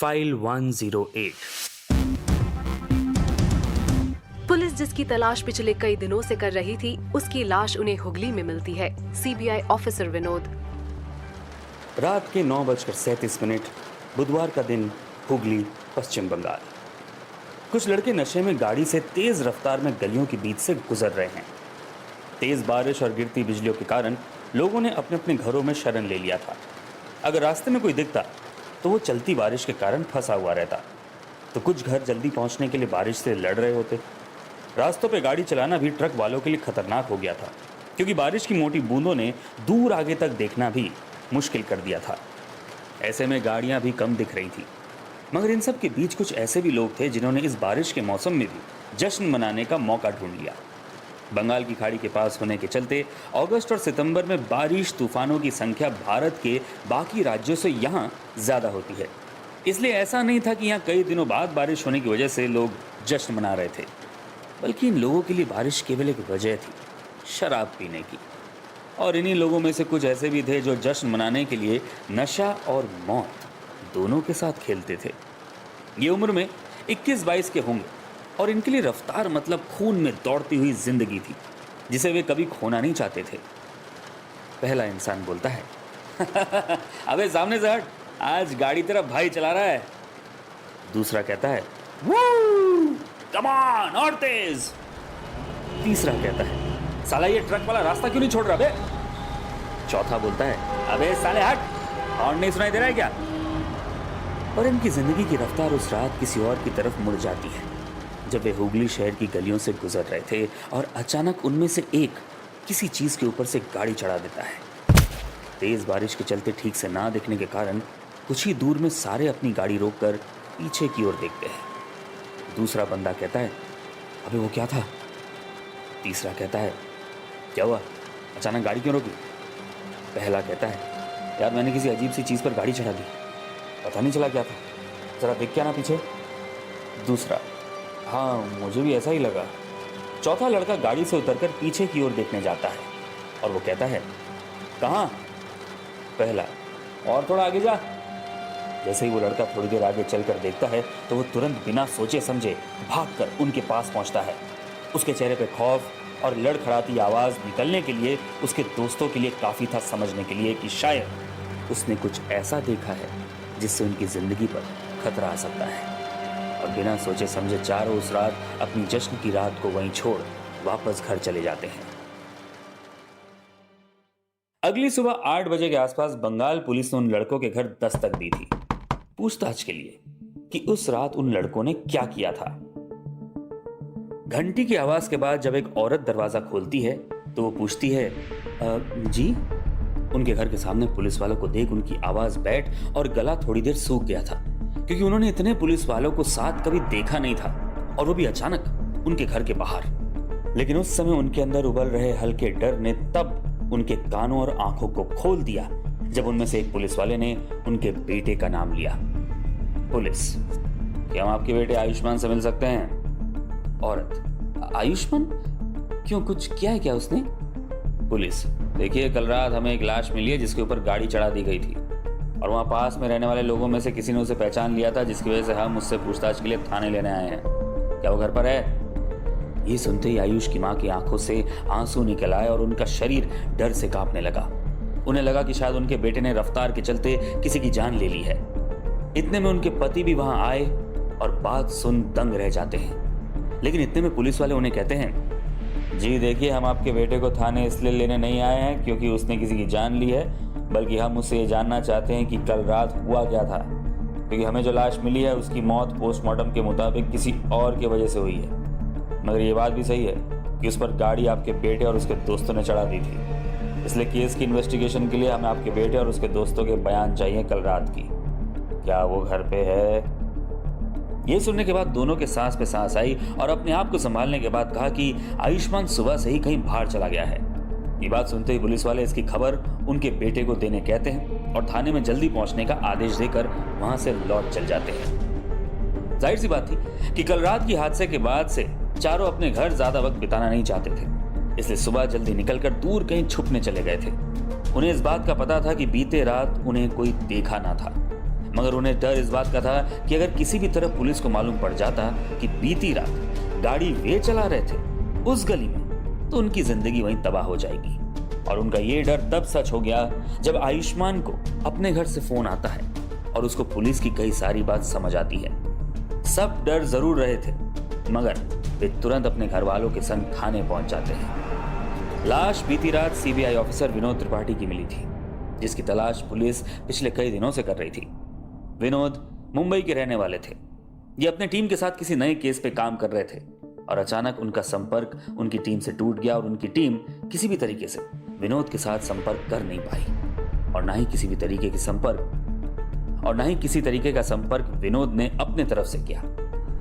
File 108। Police जिसकी तलाश पिछले कई दिनों से कर रही थी, उसकी लाश उन्हें हुगली में मिलती है। CBI officer Vinod. रात के 9:37 बुधवार का दिन, हुगली, पश्चिम बंगाल। कुछ लड़के नशे में गाड़ी से तेज रफ्तार में गलियों के बीच से गुजर रहे हैं। तेज बारिश और गिरती बिजलियों के कारण लोगों ने अपने अपने घरों में शरण ले लिया था। अगर रास्ते में कोई दिखता तो वो चलती बारिश के कारण फंसा हुआ रहता, तो कुछ घर जल्दी पहुंचने के लिए बारिश से लड़ रहे होते। रास्तों पे गाड़ी चलाना भी ट्रक वालों के लिए खतरनाक हो गया था, क्योंकि बारिश की मोटी बूंदों ने दूर आगे तक देखना भी मुश्किल कर दिया था। ऐसे में गाड़ियां भी कम दिख रही थी, मगर इन सब के बीच कुछ ऐसे भी लोग थे जिन्होंने इस बारिश के मौसम में भी जश्न मनाने का मौका ढूंढ लिया। बंगाल की खाड़ी के पास होने के चलते अगस्त और सितंबर में बारिश तूफानों की संख्या भारत के बाकी राज्यों से यहाँ ज़्यादा होती है। इसलिए ऐसा नहीं था कि यहाँ कई दिनों बाद बारिश होने की वजह से लोग जश्न मना रहे थे, बल्कि इन लोगों के लिए बारिश केवल एक वजह थी, शराब पीने की। और इन्हीं लोगों में से कुछ ऐसे भी थे जो जश्न मनाने के लिए नशा और मौत दोनों के साथ खेलते थे। ये उम्र में 21-22 के होंगे और इनके लिए रफ्तार मतलब खून में दौड़ती हुई जिंदगी थी, जिसे वे कभी खोना नहीं चाहते थे। पहला इंसान बोलता है, अबे सामने से हट, आज गाड़ी तेरा भाई चला रहा है। दूसरा कहता है, वू, कम ऑन, और तेज। तीसरा कहता है, साला ये ट्रक वाला रास्ता क्यों नहीं छोड़ रहा बे। चौथा बोलता है, अबे साले हट, हॉर्न नहीं सुनाई दे रहा है क्या। और इनकी जिंदगी की रफ्तार उस रात किसी और की तरफ मुड़ जाती है, जब वे हुगली शहर की गलियों से गुजर रहे थे और अचानक उनमें से एक किसी चीज के ऊपर से गाड़ी चढ़ा देता है। तेज बारिश के चलते ठीक से ना दिखने के कारण कुछ ही दूर में सारे अपनी गाड़ी रोककर पीछे की ओर देखते हैं। दूसरा बंदा कहता है, अबे वो क्या था। तीसरा कहता है, क्या हुआ, अचानक गाड़ी क्यों रोकी। पहला कहता है, यार मैंने किसी अजीब सी चीज पर गाड़ी चढ़ा दी, पता नहीं चला क्या था, जरा देख क्या ना पीछे। दूसरा, हाँ मुझे भी ऐसा ही लगा। चौथा लड़का गाड़ी से उतरकर पीछे की ओर देखने जाता है और वो कहता है, कहाँ। पहला, और थोड़ा आगे जा। जैसे ही वो लड़का थोड़ी देर आगे चलकर देखता है तो वो तुरंत बिना सोचे समझे भागकर उनके पास पहुंचता है। उसके चेहरे पे खौफ और लड़खड़ाती आवाज निकलने के लिए उसके दोस्तों के लिए काफी था समझने के लिए कि शायद उसने कुछ ऐसा देखा है जिससे उनकी जिंदगी पर खतरा आ सकता है। और बिना सोचे समझे चारों उस रात अपनी जश्न की रात को वहीं छोड़ वापस घर चले जाते हैं। अगली सुबह 8 बजे के आसपास बंगाल पुलिस ने उन लड़कों के घर दस्तक दी थी, पूछताछ के लिए कि उस रात उन लड़कों ने क्या किया था। घंटी की आवाज के बाद जब एक औरत दरवाजा खोलती है तो वो पूछती है, जी। उनके घर के सामने पुलिस वालों को देख उनकी आवाज बैठ और गला थोड़ी देर सूख गया था, क्योंकि उन्होंने इतने पुलिस वालों को साथ कभी देखा नहीं था, और वो भी अचानक उनके घर के बाहर। लेकिन उस समय उनके अंदर उबल रहे हल्के डर ने तब उनके कानों और आंखों को खोल दिया जब उनमें से एक पुलिस वाले ने उनके बेटे का नाम लिया। पुलिस, क्या हम आपके बेटे आयुष्मान से मिल सकते हैं। औरत, आयुष्मान, क्यों, कुछ किया है क्या उसने। पुलिस, देखिए कल रात हमें एक लाश मिली है जिसके ऊपर गाड़ी चढ़ा दी गई थी, और वहाँ पास में रहने वाले लोगों में से किसी ने उसे पहचान लिया था, जिसकी वजह से हम उससे पूछताछ के लिए थाने लेने आए हैं। क्या वो घर पर है। ये सुनते ही आयुष की माँ की आंखों से आंसू निकल आए और उनका शरीर डर से कांपने लगा। उन्हें लगा कि शायद उनके बेटे ने रफ्तार के चलते किसी की जान ले ली है। इतने में उनके पति भी वहां आए और बात सुन दंग रह जाते हैं। लेकिन इतने में पुलिस वाले उन्हें कहते हैं, जी देखिए, हम आपके बेटे को थाने इसलिए लेने नहीं आए हैं क्योंकि उसने किसी की जान ली है, बल्कि हम उससे ये जानना चाहते हैं कि कल रात हुआ क्या था, क्योंकि हमें जो लाश मिली है उसकी मौत पोस्टमार्टम के मुताबिक किसी और की वजह से हुई है। मगर ये बात भी सही है कि उस पर गाड़ी आपके बेटे और उसके दोस्तों ने चढ़ा दी थी, इसलिए केस की इन्वेस्टिगेशन के लिए हमें आपके बेटे और उसके दोस्तों के बयान चाहिए कल रात की। क्या वो घर पे है। ये सुनने के बाद दोनों के सांस पे सांस आई और अपने आप को संभालने के बाद कहा कि आयुष्मान सुबह से ही कहीं बाहर चला गया है। ये बात सुनते ही पुलिस वाले इसकी खबर उनके बेटे को देने कहते हैं और थाने में जल्दी पहुंचने का आदेश देकर वहां से लौट चल जाते हैं। जाहिर सी बात थी कि कल रात की हादसे के बाद से चारों अपने घर ज्यादा वक्त बिताना नहीं चाहते थे, इसलिए सुबह जल्दी निकलकर दूर कहीं छुपने चले गए थे। उन्हें इस बात का पता था कि बीते रात उन्हें कोई देखा ना था, मगर उन्हें डर इस बात का था कि अगर किसी भी तरह पुलिस को मालूम पड़ जाता कि बीती रात गाड़ी वे चला रहे थे उस गली में, तो उनकी जिंदगी वहीं तबाह हो जाएगी। और उनका ये डर तब सच हो गया जब आयुष्मान को अपने घर से फोन आता है और उसको पुलिस की कई सारी बात समझ आती है। सब डर जरूर रहे थे, मगर वे तुरंत अपने घर वालों के संग थाने पहुंच जाते हैं। लाश बीती रात सीबीआई ऑफिसर विनोद त्रिपाठी की मिली थी, जिसकी तलाश पुलिस पिछले कई दिनों से कर रही थी। विनोद मुंबई के रहने वाले थे। ये अपने टीम के साथ किसी नए केस पे काम कर रहे थे और अचानक उनका संपर्क उनकी टीम से टूट गया और उनकी टीम किसी भी तरीके से विनोद के साथ संपर्क कर नहीं पाई और ना ही किसी तरीके का संपर्क विनोद ने अपने तरफ से किया,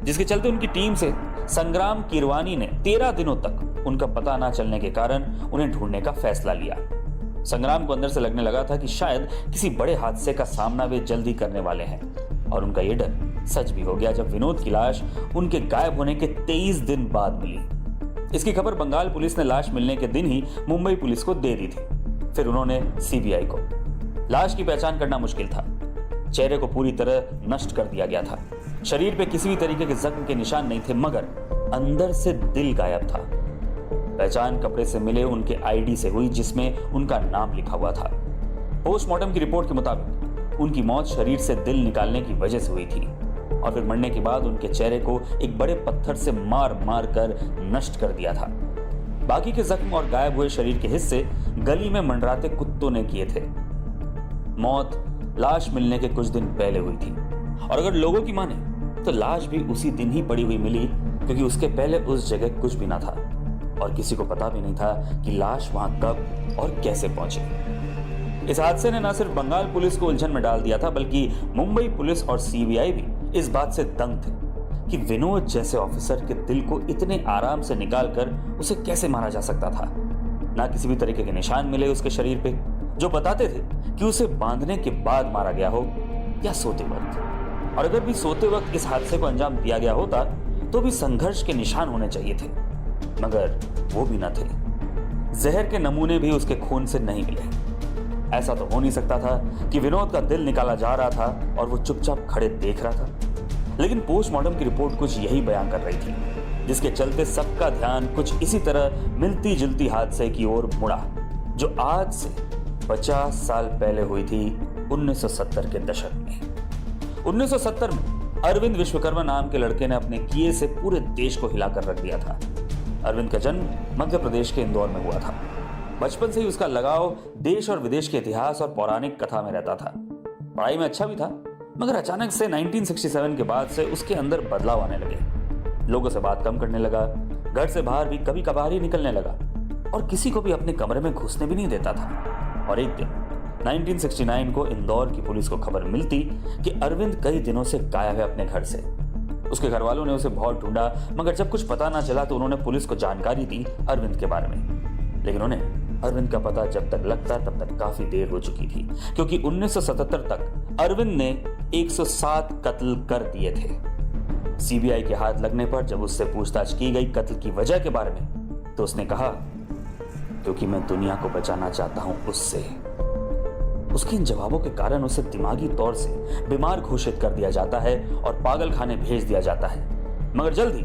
जिसके चलते उनकी टीम से संग्राम कीरवानी ने 13 दिनों तक उनका पता ना चलने के कारण उन्हें ढूंढने का फैसला लिया। संग्राम को अंदर से लगने लगा था कि शायद किसी बड़े हादसे का सामना वे जल्दी करने वाले हैं, और उनका यह डर सच भी हो गया जब विनोद की लाश उनके गायब होने के 23 दिन बाद मिली। इसकी खबर बंगाल पुलिस ने लाश मिलने के दिन ही मुंबई पुलिस को दे दी थी, फिर उन्होंने सीबीआई को। लाश की पहचान करना मुश्किल था। चेहरे को पूरी तरह नष्ट कर दिया गया था। शरीर पे किसी भी तरीके के जख्म के निशान नहीं थे, मगर अंदर से दिल गायब था। पहचान कपड़े से मिले उनके आईडी से हुई, जिसमें उनका नाम लिखा हुआ था। पोस्टमार्टम की रिपोर्ट के मुताबिक उनकी मौत शरीर से दिल निकालने की वजह से हुई थी और फिर मरने के बाद उनके चेहरे को एक बड़े पत्थर से मार मार कर नष्ट कर दिया था। बाकी के जख्म और गायब हुए शरीर के हिस्से गली में मंडराते कुत्तों ने किए थे। मौत लाश मिलने के कुछ दिन पहले हुई थी, और अगर लोगों की माने तो लाश भी उसी दिन ही पड़ी हुई मिली, क्योंकि उसके पहले उस जगह कुछ भी ना था और किसी को पता भी नहीं था कि लाश वहां कब और कैसे पहुंची। इस हादसे ने न सिर्फ बंगाल पुलिस को उलझन में डाल दिया था, बल्कि मुंबई पुलिस और सीबीआई भी इस बात से दंग थे कि विनोद जैसे ऑफिसर के दिल को इतने आराम से निकालकर उसे कैसे मारा जा सकता था। ना किसी भी तरीके के निशान मिले उसके शरीर पे जो बताते थे कि उसे बांधने के बाद मारा गया हो या सोते वक्त। और अगर भी सोते वक्त इस हादसे को अंजाम दिया गया होता तो भी संघर्ष के निशान होने चाहिए थे, मगर वो भी न थे। जहर के नमूने भी उसके खून से नहीं मिले। ऐसा तो हो नहीं सकता था कि विनोद का दिल निकाला जा रहा था और वो चुपचाप खड़े देख रहा था। लेकिन पोस्टमार्टम की रिपोर्ट कुछ यही बयान कर रही थी, जिसके चलते सबका ध्यान कुछ इसी तरह मिलती जुलती हादसे की ओर मुड़ा, जो आज से 50 साल पहले हुई थी 1970 के दशक में। 1970 में अरविंद विश्वकर्मा नाम के लड़के ने अपने किए से पूरे देश को हिलाकर रख दिया था। अरविंद का जन्म मध्य प्रदेश के इंदौर में हुआ था। बचपन से ही उसका लगाव देश और विदेश के इतिहास और पौराणिक कथा में रहता था। पढ़ाई में अच्छा भी था, मगर अचानक से 1967 के बाद से उसके अंदर बदलाव आने लगे। लोगों से बात कम करने लगा, घर से बाहर भी कभी कभार ही निकलने लगा और किसी को भी अपने कमरे में घुसने भी नहीं देता था। और एक दिन 1969 को इंदौर की पुलिस को खबर मिलती कि अरविंद कई दिनों से गायब है अपने घर से। उसके घर वालों ने उसे बहुत ढूंढा, मगर जब कुछ पता ना चला तो उन्होंने पुलिस को जानकारी दी अरविंद के बारे में। लेकिन उन्हें अरविंद का पता जब तक लगता तब तक काफी देर हो चुकी थी, क्योंकि 1977 तक अरविंद ने 107 कत्ल कर दिए थे। सीबीआई के हाथ लगने पर जब उससे पूछताछ की गई कत्ल की वजह के बारे में, तो उसने कहा, क्योंकि मैं दुनिया को बचाना चाहता हूं उससे। उसके इन जवाबों के कारण उसे दिमागी तौर से बीमार घोषित कर दिया जाता है और पागल खाने भेज दिया जाता है। मगर जल्द ही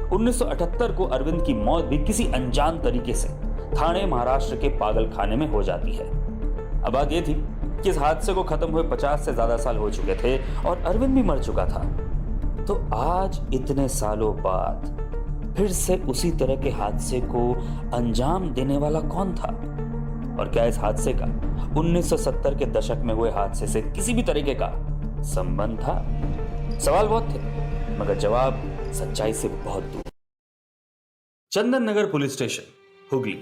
1978 को अरविंद की मौत भी किसी अनजान तरीके से ठाणे महाराष्ट्र के पागल खाने में हो जाती है। अब बात यह थी कि इस हादसे को खत्म हुए 50 से ज्यादा साल हो चुके थे और अरविंद भी मर चुका था। तो आज इतने सालों बाद फिर से उसी तरह के हादसे को अंजाम देने वाला कौन था? और क्या इस हादसे का 1970 के दशक में हुए हादसे से किसी भी तरीके का संबंध था? सवाल बहुत थे, मगर जवाब सच्चाई से बहुत दूर। Chandan Nagar police station, Hooghly.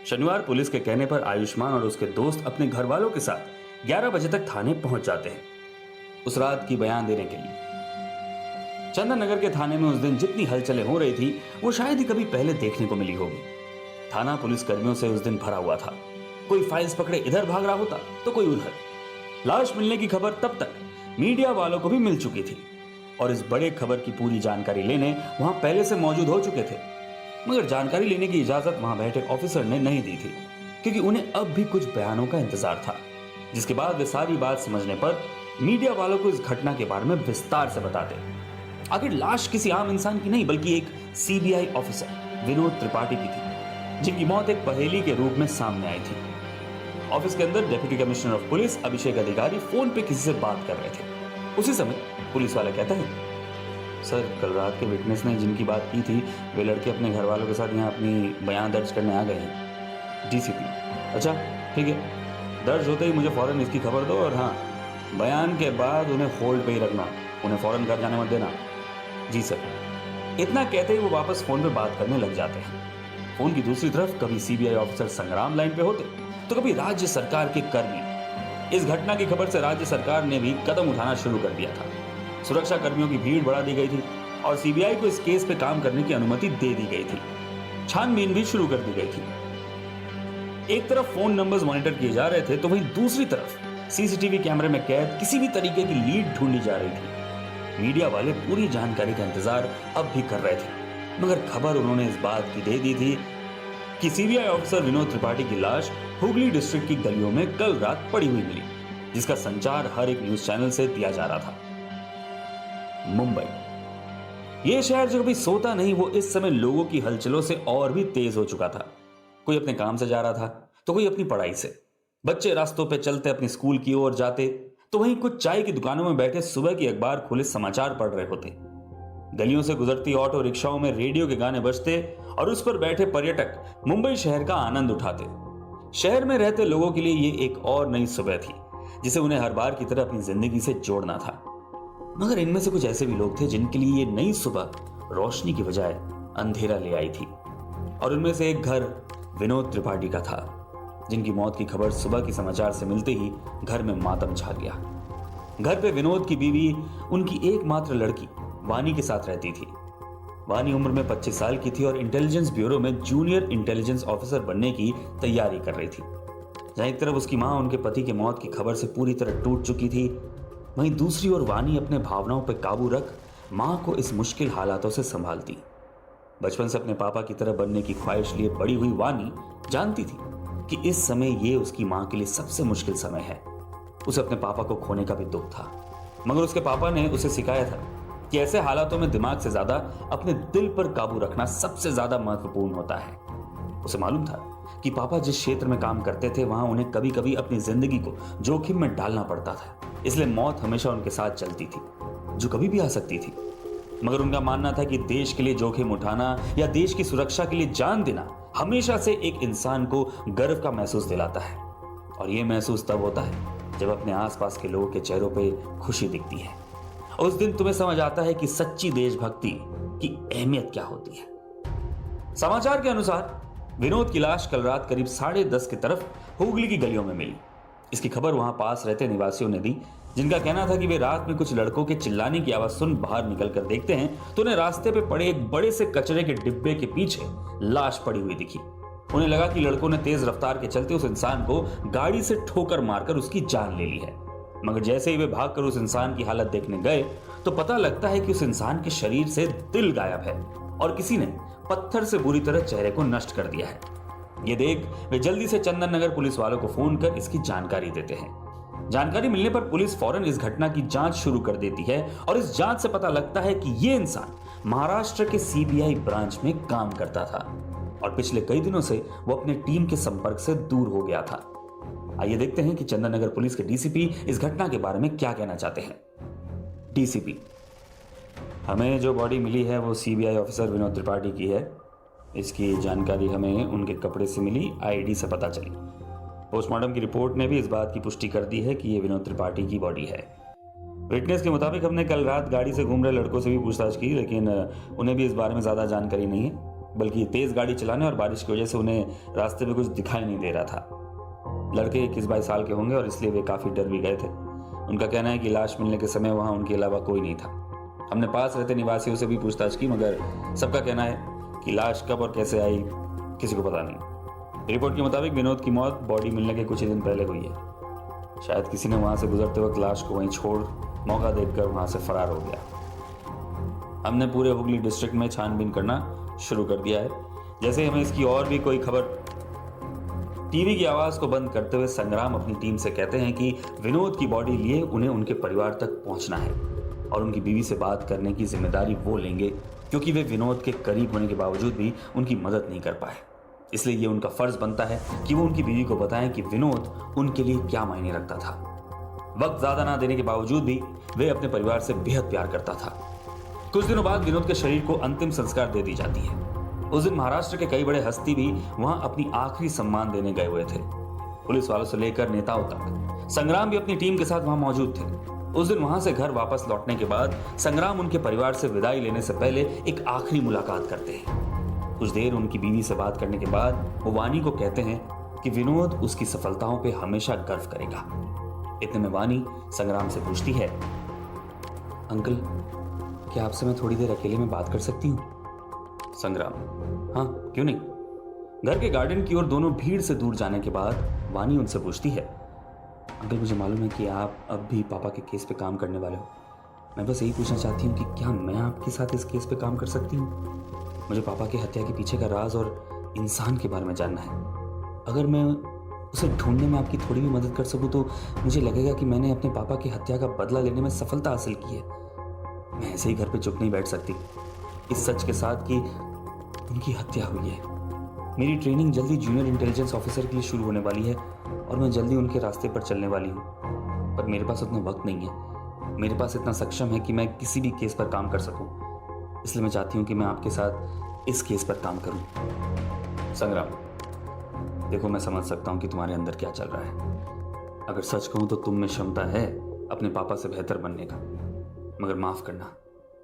शनिवार पुलिस के कहने पर आयुष्मान और उसके दोस्त अपने घर वालों के साथ 11 बजे तक थाने पहुंच जाते हैं उस रात की बयान देने के लिए। चंदन नगर के थाने में उस दिन जितनी हलचलें हो रही थी वो शायद ही कभी पहले देखने को मिली होगी। थाना पुलिस कर्मियों से उस दिन भरा हुआ था। कोई फाइल्स पकड़े इधर भाग रहा होता तो कोई उधर। लाश मिलने की खबर तब तक मीडिया वालों को भी मिल चुकी थी और इस बड़े खबर की पूरी जानकारी लेने वहां पहले से मौजूद हो चुके थे, मगर जानकारी लेने की इजाजत वहां बैठे ऑफिसर ने नहीं दी थी, क्योंकि उन्हें अब भी कुछ बयानों का इंतजार था, जिसके बाद वे सारी बात समझने पर मीडिया वालों को इस घटना के बारे में विस्तार से बताते। आखिर लाश किसी आम इंसान की नहीं बल्कि एक सीबीआई ऑफिसर विनोद त्रिपाठी की थी, जिनकी मौत एक पहेली के रूप में सामने आई थी। ऑफिस के अंदर डिप्टी कमिश्नर ऑफ पुलिस अभिषेक अधिकारी फोन पे किसी से बात कर रहे थे। उसी समय पुलिस वाला कहता है, सर कल रात के विटनेस ने जिनकी बात की थी वे लड़के अपने घर वालों के साथ यहाँ अपनी बयान दर्ज करने आ गए हैं। डीसीपी, अच्छा ठीक है, दर्ज होते ही मुझे फौरन इसकी खबर दो, और हाँ बयान के बाद उन्हें होल्ड पे ही रखना, उन्हें फौरन घर जाने मत देना। जी सर। इतना कहते ही वो वापस फोन पे बात करने लग जाते हैं। फोन की दूसरी तरफ कभी सीबीआई ऑफिसर संग्राम लाइन पे होते तो कभी राज्य सरकार के कर्मी। इस घटना की खबर से राज्य सरकार ने भी कदम उठाना शुरू कर दिया था। सुरक्षा कर्मियों की भीड़ बढ़ा दी गई थी और सीबीआई को इस केस पे काम करने की अनुमति दे दी गई थी। छानबीन भी शुरू कर दी गई थी। एक तरफ फोन नंबर्स मॉनिटर किए जा रहे थे तो वहीं दूसरी तरफ सीसीटीवी कैमरे में कैद किसी भी तरीके की लीड ढूंढी जा रही थी। मीडिया वाले पूरी जानकारी का इंतजार अब भी कर रहे थे, मगर खबर उन्होंने इस बात की दे दी थी कि सीबीआई ऑफिसर विनोद त्रिपाठी की लाश हुगली डिस्ट्रिक्ट की गलियों में कल रात पड़ी हुई मिली, जिसका संचार हर एक न्यूज चैनल से दिया जा रहा था। मुंबई, यह शहर जो कभी सोता नहीं, वो इस समय लोगों की हलचलों से और भी तेज हो चुका था। कोई अपने काम से जा रहा था तो कोई अपनी पढ़ाई से। बच्चे रास्तों पे चलते अपनी स्कूल की ओर जाते तो वहीं कुछ चाय की दुकानों में बैठे सुबह की अखबार खोले समाचार पढ़ रहे होते। गलियों से गुजरती ऑटो रिक्शाओं में रेडियो के गाने बजते और उस पर बैठे पर्यटक मुंबई शहर का आनंद उठाते। शहर में रहते लोगों के लिए ये एक और नई सुबह थी जिसे उन्हें हर बार की तरह अपनी जिंदगी से जोड़ना था। मगर इनमें से कुछ ऐसे भी लोग थे जिनके लिए ये नई सुबह रोशनी की बजाय अंधेरा ले आई थी, और उनमें से एक घर विनोद त्रिपाठी का था, जिनकी मौत की खबर सुबह की समाचार से मिलते ही घर में मातम छा गया। घर पे विनोद की बीवी, उनकी एकमात्र लड़की वानी के साथ रहती थी। वानी उम्र में 25 साल की थी और इंटेलिजेंस ब्यूरो में जूनियर इंटेलिजेंस ऑफिसर बनने की तैयारी कर रही थी। जहां एक तरफ उसकी मां उनके पति के मौत की खबर से पूरी तरह टूट चुकी थी, वहीं दूसरी ओर वानी अपने भावनाओं पर काबू रख मां को इस मुश्किल हालातों से संभालती। बचपन से अपने पापा की तरह बनने की ख्वाहिश लिए बड़ी हुई वानी जानती थी कि इस समय ये उसकी मां के लिए सबसे मुश्किल समय है। उसे अपने पापा को खोने का भी दुख था, मगर उसके पापा ने उसे सिखाया था कि ऐसे हालातों में दिमाग से ज्यादा अपने दिल पर काबू रखना सबसे ज्यादा महत्वपूर्ण होता है। उसे मालूम था कि पापा जिस क्षेत्र में काम करते थे वहां उन्हें कभी कभी अपनी जिंदगी को जोखिम में डालना पड़ता था, इसलिए मौत हमेशा उनके साथ चलती थी, जो कभी भी आ सकती थी। मगर उनका मानना था कि देश के लिए जोखिम उठाना या देश की सुरक्षा के लिए जान देना हमेशा से एक इंसान को गर्व का महसूस दिलाता है, और यह महसूस तब होता है जब अपने आसपास के लोगों के चेहरों पे खुशी दिखती है। उस दिन तुम्हें समझ आता है कि सच्ची देशभक्ति की अहमियत क्या होती है। समाचार के अनुसार विनोद की लाश कल रात करीब 10:30 की तरफ हुगली की गलियों में मिली। इसकी खबर वहां पास रहते निवासियों ने दी, जिनका कहना था कि वे रात में कुछ लड़कों के चिल्लाने की आवाज सुन बाहर निकलकर देखते हैं तो उन्हें रास्ते पे पड़े एक बड़े से कचरे के डिब्बे के पीछे लाश पड़ी हुई दिखी। उन्हें लगा कि लड़कों ने तेज रफ्तार के चलते उस इंसान को गाड़ी से ठोकर मारकर उसकी जान ले ली है। मगर जैसे ही वे भागकर उस इंसान की हालत देखने गए तो पता लगता है कि उस इंसान के शरीर से दिल गायब है और किसी ने पत्थर से बुरी तरह चेहरे को नष्ट कर दिया है। ये देख वे जल्दी से चंदन नगर पुलिस वालों को फोन कर इसकी जानकारी देते हैं। जानकारी मिलने पर पुलिस फौरन इस घटना की जांच शुरू कर देती है और इस जांच से पता लगता है कि ये इंसान महाराष्ट्र के सीबीआई ब्रांच में काम करता था और पिछले कई दिनों से वो अपने टीम के संपर्क से दूर हो गया था। आइए देखते हैं कि चंदन नगर पुलिस के डीसीपी इस घटना के बारे में क्या कहना चाहते हैं। डीसीपी, हमें जो बॉडी मिली है वो सीबीआई ऑफिसर विनोद त्रिपाठी की है। इसकी जानकारी हमें उनके कपड़े से मिली, आईडी से पता चली। पोस्टमार्टम की रिपोर्ट ने भी इस बात की पुष्टि कर दी है कि ये विनोद त्रिपाठी की बॉडी है। विटनेस के मुताबिक हमने कल रात गाड़ी से घूम रहे लड़कों से भी पूछताछ की, लेकिन उन्हें भी इस बारे में ज़्यादा जानकारी नहीं है, बल्कि तेज़ गाड़ी चलाने और बारिश की वजह से उन्हें रास्ते में कुछ दिखाई नहीं दे रहा था। लड़के 21-22 साल के होंगे और इसलिए वे काफ़ी डर भी गए थे। उनका कहना है कि लाश मिलने के समय वहाँ उनके अलावा कोई नहीं था। हमने पास रहते निवासियों से भी पूछताछ की, मगर सबका कहना है कि लाश कब और कैसे आई किसी को पता नहीं। रिपोर्ट के मुताबिक विनोद की मौत बॉडी मिलने के कुछ ही दिन पहले हुई है। शायद किसी ने वहां से गुजरते वक्त लाश को वहीं छोड़ मौका देखकर वहां से फरार हो गया। हमने पूरे हुगली डिस्ट्रिक्ट में छानबीन करना शुरू कर दिया है। जैसे हमें इसकी और भी कोई खबर टीवी की आवाज को बंद करते हुए संग्राम अपनी टीम से कहते हैं कि विनोद की बॉडी लिए उन्हें उनके परिवार तक पहुंचना है और उनकी बीवी से बात करने की जिम्मेदारी वो लेंगे, क्योंकि वे विनोद के करीब होने के बावजूद भी उनकी मदद नहीं कर पाए। इसलिए ये उनका फर्ज बनता है कि वो उनकी बीवी को बताएं कि विनोद उनके लिए क्या मायने रखता था। वक्त ज्यादा ना देने के बावजूद भी वे अपने परिवार से बेहद प्यार करता था। कुछ दिनों बाद विनोद के शरीर को अंतिम संस्कार दे दी जाती है। उस दिन महाराष्ट्र के कई बड़े हस्ती भी वहां अपनी आखिरी सम्मान देने गए हुए थे, पुलिस वालों से लेकर नेताओं तक। संग्राम भी अपनी टीम के साथ वहां मौजूद थे। उस दिन वहां से घर वापस लौटने के बाद संग्राम उनके परिवार से विदाई लेने से पहले एक आखिरी मुलाकात करते हैं। कुछ देर उनकी बीवी से बात करने के बाद वो वानी को कहते हैं कि विनोद उसकी सफलताओं पे हमेशा गर्व करेगा। इतने में वानी संग्राम से पूछती है, अंकल, क्या आपसे मैं थोड़ी देर अकेले में बात कर सकती हूँ? संग्राम, हाँ, क्यों नहीं। घर के गार्डन की ओर दोनों भीड़ से दूर जाने के बाद वानी उनसे पूछती है, अंकल, मुझे मालूम है कि आप अब भी पापा के केस पे काम करने वाले हो। मैं बस यही पूछना चाहती हूँ कि क्या मैं आपके साथ इस केस पे काम कर सकती हूँ? मुझे पापा की हत्या के पीछे का राज और इंसान के बारे में जानना है। अगर मैं उसे ढूंढने में आपकी थोड़ी भी मदद कर सकूं तो मुझे लगेगा कि मैंने अपने पापा की हत्या का बदला लेने में सफलता हासिल की है। मैं ऐसे ही घर पे चुप नहीं बैठ सकती इस सच के साथ कि उनकी हत्या हुई है। मेरी ट्रेनिंग जल्दी जूनियर इंटेलिजेंस ऑफिसर के लिए शुरू होने वाली है और मैं जल्दी उनके रास्ते पर चलने वाली हूँ, पर मेरे पास उतना वक्त नहीं है। मेरे पास इतना सक्षम है कि मैं किसी भी केस पर काम कर सकूं। इसलिए मैं चाहती हूँ कि मैं आपके साथ इस केस पर काम करूं। संग्राम, देखो, मैं समझ सकता हूँ कि तुम्हारे अंदर क्या चल रहा है। अगर सच कहूँ तो तुम में क्षमता है अपने पापा से बेहतर बनने का, मगर माफ करना,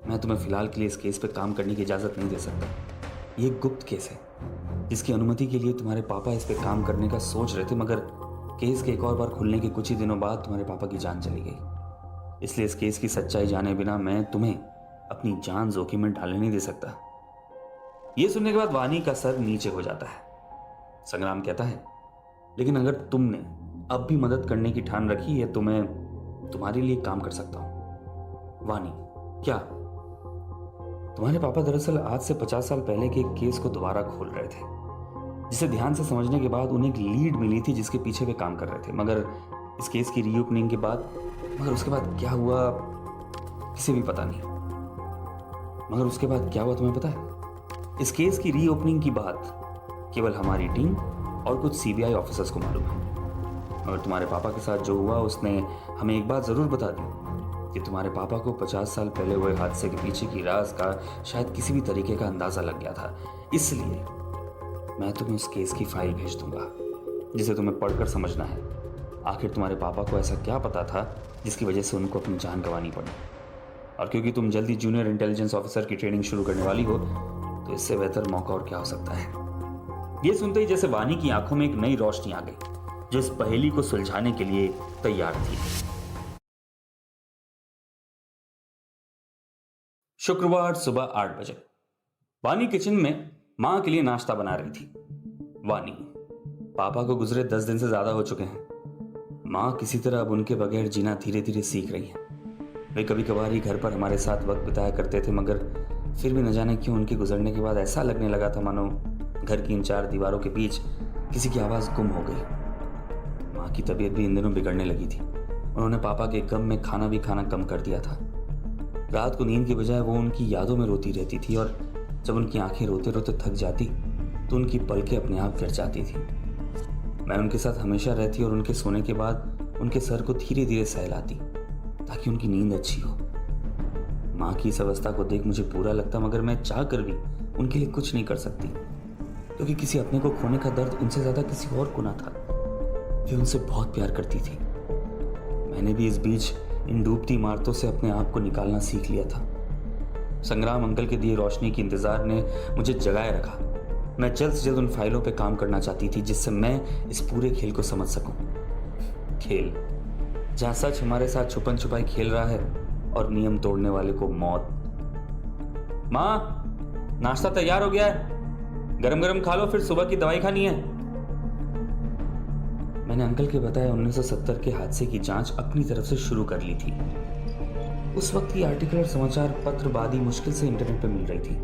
मैं तुम्हें फिलहाल के लिए इस केस पर काम करने की इजाजत नहीं दे सकता। ये एक गुप्त केस है जिसकी अनुमति के लिए तुम्हारे पापा इस पे काम करने का सोच रहे थे, मगर केस के एक और बार खुलने के कुछ ही दिनों बाद तुम्हारे पापा की जान चली गई। इसलिए इस केस की सच्चाई जाने बिना मैं तुम्हें अपनी जान जोखिम में डालने नहीं दे सकता। यह सुनने के बाद वानी का सर नीचे हो जाता है। संग्राम कहता है, लेकिन अगर तुमने अब भी मदद करने की ठान रखी है तो मैं तुम्हारे लिए काम कर सकता हूं। वानी, क्या? तुम्हारे पापा दरअसल आज से 50 साल पहले के एक केस को दोबारा खोल रहे थे, जिसे ध्यान से समझने के बाद उन्हें एक लीड मिली थी जिसके पीछे वे काम कर रहे थे। मगर इस केस की रीओपनिंग के बाद उसके बाद क्या हुआ किसी भी पता नहीं। मगर उसके बाद क्या हुआ तुम्हें पता है? इस केस की रीओपनिंग की बात केवल हमारी टीम और कुछ सीबीआई ऑफिसर्स को मालूम है। मगर तुम्हारे पापा के साथ जो हुआ उसने हमें एक बात जरूर बता दी कि तुम्हारे पापा को 50 साल पहले हुए हादसे के पीछे की राज का शायद किसी भी तरीके का अंदाजा लग गया था। इसलिए मैं तुम्हें उस केस की फाइल भेज दूंगा जिसे तुम्हें पढ़कर समझना है। आखिर तुम्हारे पापा को ऐसा क्या पता था जिसकी वजह से उनको अपनी जान गंवानी पड़ी। और क्योंकि तुम जल्दी जूनियर इंटेलिजेंस ऑफिसर की ट्रेनिंग शुरू करने वाली हो तो इससे बेहतर मौका और क्या हो सकता है। यह सुनते ही जैसे वानी की आंखों में एक नई रोशनी आ गई जो इस पहेली को सुलझाने के लिए तैयार थी। शुक्रवार सुबह 8 बजे वानी किचन में मां के लिए नाश्ता बना रही थी। वानी, पापा को गुजरे 10 दिन से ज्यादा हो चुके हैं। मां किसी तरह अब उनके बगैर जीना धीरे धीरे सीख रही है। वे कभी कभार ही घर पर हमारे साथ वक्त बिताया करते थे, मगर फिर भी न जाने क्यों उनके गुजरने के बाद ऐसा लगने लगा था मानो घर की इन 4 दीवारों के बीच किसी की आवाज गुम हो गई। मां की तबीयत भी इन दिनों बिगड़ने लगी थी। उन्होंने पापा के गम में खाना भी खाना कम कर दिया था। रात को नींद के बजाय वो उनकी यादों में रोती रहती थी और जब उनकी आंखें रोते रोते थक जाती तो उनकी पलकें अपने आप गिर जाती थी। मैं उनके साथ हमेशा रहती और उनके सोने के बाद उनके सर को धीरे धीरे सहलाती ताकि उनकी नींद अच्छी हो। माँ की इस अवस्था को देख मुझे बुरा लगता, मगर मैं चाह कर भी उनके लिए कुछ नहीं कर सकती क्योंकि किसी अपने को खोने का दर्द उनसे ज्यादा किसी और को ना था। वे उनसे बहुत प्यार करती थी। मैंने भी इस बीच इन डूबती इमारतों से अपने आप को निकालना सीख लिया था। संग्राम अंकल के दिए रोशनी के इंतजार ने मुझे जगाए रखा। मैं जल्द से जल्द उन फाइलों पे काम करना चाहती थी जिससे मैं इस पूरे खेल को समझ सकूं। खेल जहां सच हमारे साथ छुपन छुपाई खेल रहा है और नियम तोड़ने वाले को मौत। माँ, नाश्ता तैयार हो गया है, गरम गरम खा लो, फिर सुबह की दवाई खानी है। मैंने अंकल के बताए 1970 के हादसे की जांच अपनी तरफ से शुरू कर ली थी। उस वक्त की आर्टिकल और समाचार पत्र बादी मुश्किल से इंटरनेट पर मिल रही थी।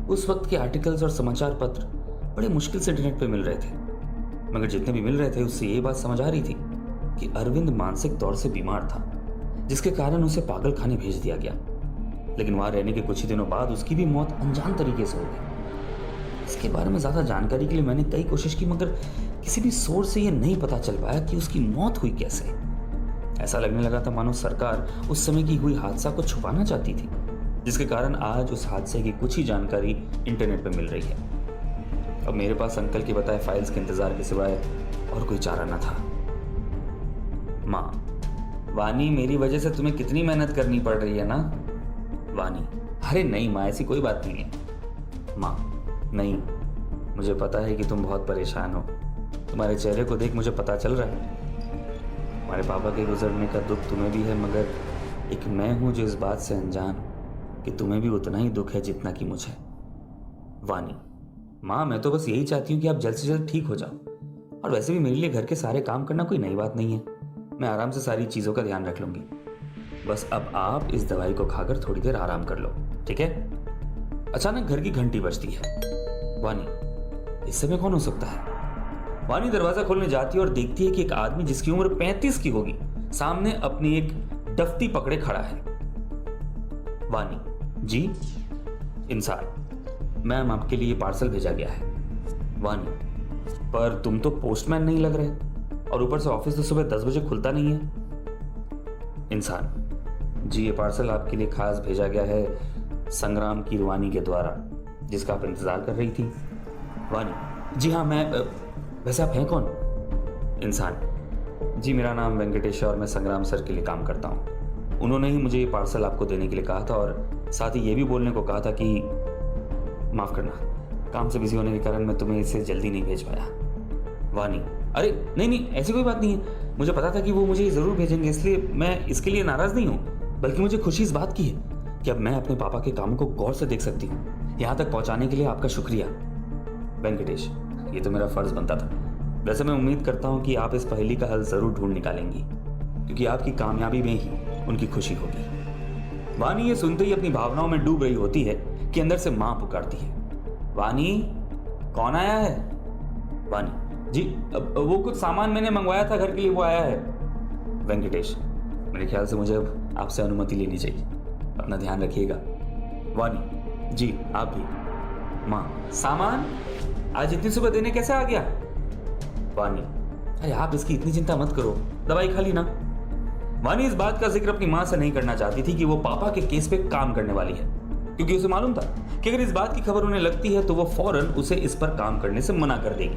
उस वक्त के आर्टिकल्स और समाचार पत्र बड़े मुश्किल से इंटरनेट पे मिल रहे थे, मगर जितने भी मिल रहे थे उससे ये बात समझ आ रही थी कि अरविंद मानसिक तौर से बीमार था, जिसके कारण उसे पागल खाने भेज दिया गया। लेकिन वहां रहने के कुछ ही दिनों बाद उसकी भी मौत अनजान तरीके से हो गई। इसके बारे में ज्यादा जानकारी के लिए मैंने कई कोशिश की, मगर किसी भी सोर्स से यह नहीं पता चल पाया कि उसकी मौत हुई कैसे। ऐसा लगने लगा था मानो सरकार उस समय की हुई हादसा को छुपाना चाहती थी, जिसके कारण आज उस हादसे की कुछ ही जानकारी इंटरनेट पर मिल रही है। अब मेरे पास अंकल के बताए फाइल्स के इंतजार के सिवाय और कोई चारा न था। माँ, वानी, मेरी वजह से तुम्हें कितनी मेहनत करनी पड़ रही है ना। वानी, अरे नहीं माँ, ऐसी कोई बात नहीं है। माँ, नहीं, मुझे पता है कि तुम बहुत परेशान हो, तुम्हारे चेहरे को देख मुझे पता चल रहा है। हमारे पापा के गुजरने का दुख तुम्हें भी है, मगर एक मैं हूं जो इस बात से अनजान कि तुम्हें भी उतना ही दुख है जितना कि मुझे। वानी, माँ, मैं तो बस यही चाहती हूँ कि आप जल्द से जल्द ठीक हो जाओ, और वैसे भी मेरे लिए घर के सारे काम करना कोई नई बात नहीं है, मैं आराम से सारी चीज़ों का ध्यान रख लूंगी। बस अब आप इस दवाई को खाकर थोड़ी देर आराम कर लो, ठीक है। अचानक घर की घंटी बजती है। वानी, इस समय कौन हो सकता है? वानी दरवाजा खोलने जाती है और देखती है कि एक आदमी जिसकी उम्र 35 की होगी सामने अपनी एक डफ्ती पकड़े खड़ा है। वानी, जी। इंसान, मैम, आपके लिए पार्सल भेजा गया है। वानी, पर तुम तो पोस्टमैन नहीं लग रहे, और ऊपर से ऑफिस तो सुबह 10 बजे खुलता नहीं है। इंसान, जी, ये पार्सल आपके लिए खास भेजा गया है संग्राम कीरवानी के द्वारा, जिसका आप इंतजार कर रही थी। वानी, जी हाँ, मैं वैसे आप हैं कौन? इंसान, जी, मेरा नाम वेंकटेश है और मैं संग्राम सर के लिए काम करता हूँ। उन्होंने ही मुझे ये पार्सल आपको देने के लिए कहा था, और साथ ही ये भी बोलने को कहा था कि माफ़ करना, काम से बिजी होने के कारण मैं तुम्हें इसे जल्दी नहीं भेज पाया। वानी, अरे नहीं, ऐसी कोई बात नहीं है, मुझे पता था कि वो मुझे ज़रूर भेजेंगे, इसलिए मैं इसके लिए नाराज़ नहीं हूँ, बल्कि मुझे खुशी इस बात की है कि अब मैं अपने पापा के काम को गौर से देख सकती हूँ। यहाँ तक पहुँचाने के लिए आपका शुक्रिया। वेंकटेश, ये तो मेरा फर्ज बनता था। वैसे मैं उम्मीद करता हूँ कि आप इस पहेली का हल ज़रूर ढूंढ निकालेंगी, क्योंकि आपकी कामयाबी में ही उनकी खुशी होगी। वानी ये सुनते ही अपनी भावनाओं में डूब रही होती है कि अंदर से माँ पुकारती है। वानी, कौन आया है? वानी, जी, वो कुछ सामान मैंने मंगवाया था घर के लिए, वो आया है। वेंकटेश, मेरे ख्याल से मुझे अब आपसे अनुमति लेनी चाहिए, अपना ध्यान रखिएगा। वानी, जी, आप भी। माँ, सामान आज इतनी सुबह देने कैसे आ गया? वानी, अरे आप इसकी इतनी चिंता मत करो, दवाई खा ली ना। वानी इस बात का जिक्र अपनी माँ से नहीं करना चाहती थी कि वो पापा के केस पे काम करने वाली है, क्योंकि उसे मालूम था कि अगर इस बात की खबर उन्हें लगती है तो वो फौरन उसे इस पर काम करने से मना कर देगी,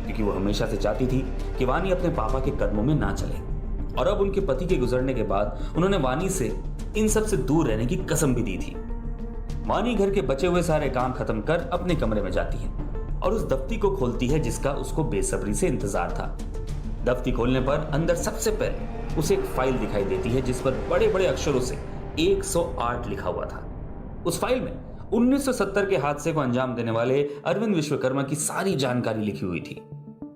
क्योंकि वो हमेशा से चाहती थी कि वानी अपने पापा के कदमों में ना चले। और अब उनके पति के गुजरने के बाद उन्होंने वानी से इन सब से दूर रहने की कसम भी दी थी। वानी घर के बचे हुए सारे काम खत्म कर अपने कमरे में जाती है और उस दफ्ती को खोलती है जिसका उसको बेसब्री से इंतजार था। दफ्ती खोलने पर अंदर सबसे पहले उसे एक फाइल दिखाई देती है जिस पर बड़े बड़े अक्षरों से 108 लिखा हुआ था। उस फाइल में 1970 के हादसे को अंजाम देने वाले अरविंद विश्वकर्मा की सारी जानकारी लिखी हुई थी।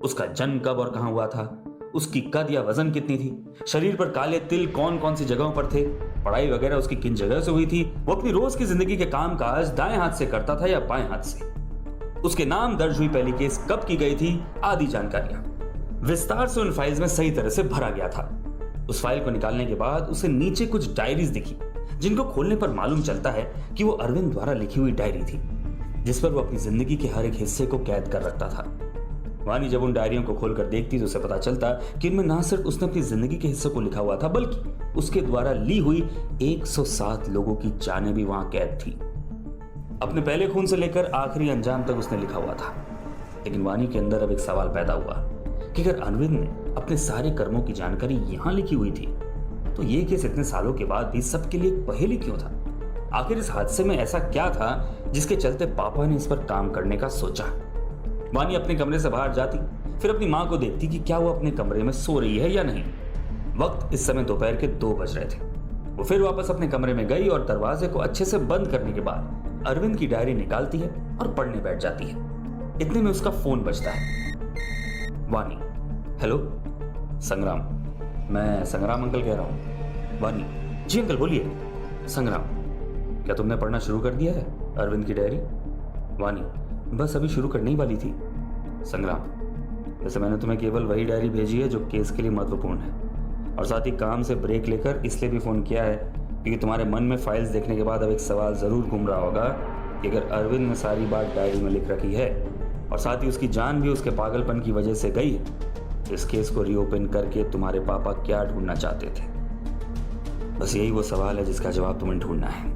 उसका जन्म कब और कहां हुआ था, उसकी कद या वजन कितनी थी, शरीर पर काले तिल कौन कौन सी जगहों पर थे, पढ़ाई वगैरह उसकी किन जगह से हुई थी, वो अपनी रोज की जिंदगी के काम काज दाएं हाथ से करता था या बाएं हाथ से, उसके नाम दर्ज हुई पहली केस कब की गई थी, आदि जानकारियां विस्तार से उन फाइल्स में सही तरह से भरा गया था। उस फाइल को निकालने के बाद उसे नीचे कुछ डायरीज दिखी, जिनको खोलने पर मालूम चलता है कि वो अरविंद द्वारा लिखी हुई डायरी थी, जिस पर वो अपनी जिंदगी के हर एक हिस्से को कैद कर रखता था। वानी जब उन डायरियों को खोलकर देखती तो उसे पता चलता कि इनमें ना सिर्फ उसने अपनी जिंदगी के हिस्से को लिखा हुआ था, बल्कि उसके द्वारा ली हुई 107 लोगों की जानें भी वहां कैद थी। अपने पहले खून से लेकर आखिरी अंजाम तक उसने लिखा हुआ था। लेकिन वानी के अंदर अब एक सवाल पैदा हुआ कि अगर अरविंद ने अपने सारे कर्मों की जानकारी यहां लिखी हुई थी, तो ये केस इतने सालों के बाद भी सबके लिए एक पहेली क्यों था? आखिर इस हादसे में ऐसा क्या था जिसके चलते पापा ने इस पर काम करने का सोचा? वानी अपने कमरे से बाहर जाती, फिर अपनी माँ को देखती कि क्या वो अपने कमरे में सो रही है या नहीं। वक्त इस समय दोपहर के 2 बज रहे थे। वो फिर वापस अपने कमरे में गई और दरवाजे को अच्छे से बंद करने के बाद अरविंद की डायरी निकालती है और पढ़ने बैठ जाती है। इतने में उसका फोन बजता है। वानी, हेलो। संग्राम, मैं संग्राम अंकल कह रहा हूँ। वानी, जी अंकल बोलिए। संग्राम, क्या तुमने पढ़ना शुरू कर दिया है अरविंद की डायरी? वानी, बस अभी शुरू करने ही वाली थी। संग्राम, वैसे मैंने तुम्हें केवल वही डायरी भेजी है जो केस के लिए महत्वपूर्ण है, और साथ ही काम से ब्रेक लेकर इसलिए भी फ़ोन किया है क्योंकि तुम्हारे मन में फाइल्स देखने के बाद अब एक सवाल ज़रूर घूम रहा होगा कि अगर अरविंद ने सारी बात डायरी में लिख रखी है और साथ ही उसकी जान भी उसके पागलपन की वजह से गई है, तो इस केस को रीओपन करके तुम्हारे पापा क्या ढूंढना चाहते थे। बस यही वो सवाल है जिसका जवाब तुम्हें ढूंढना है,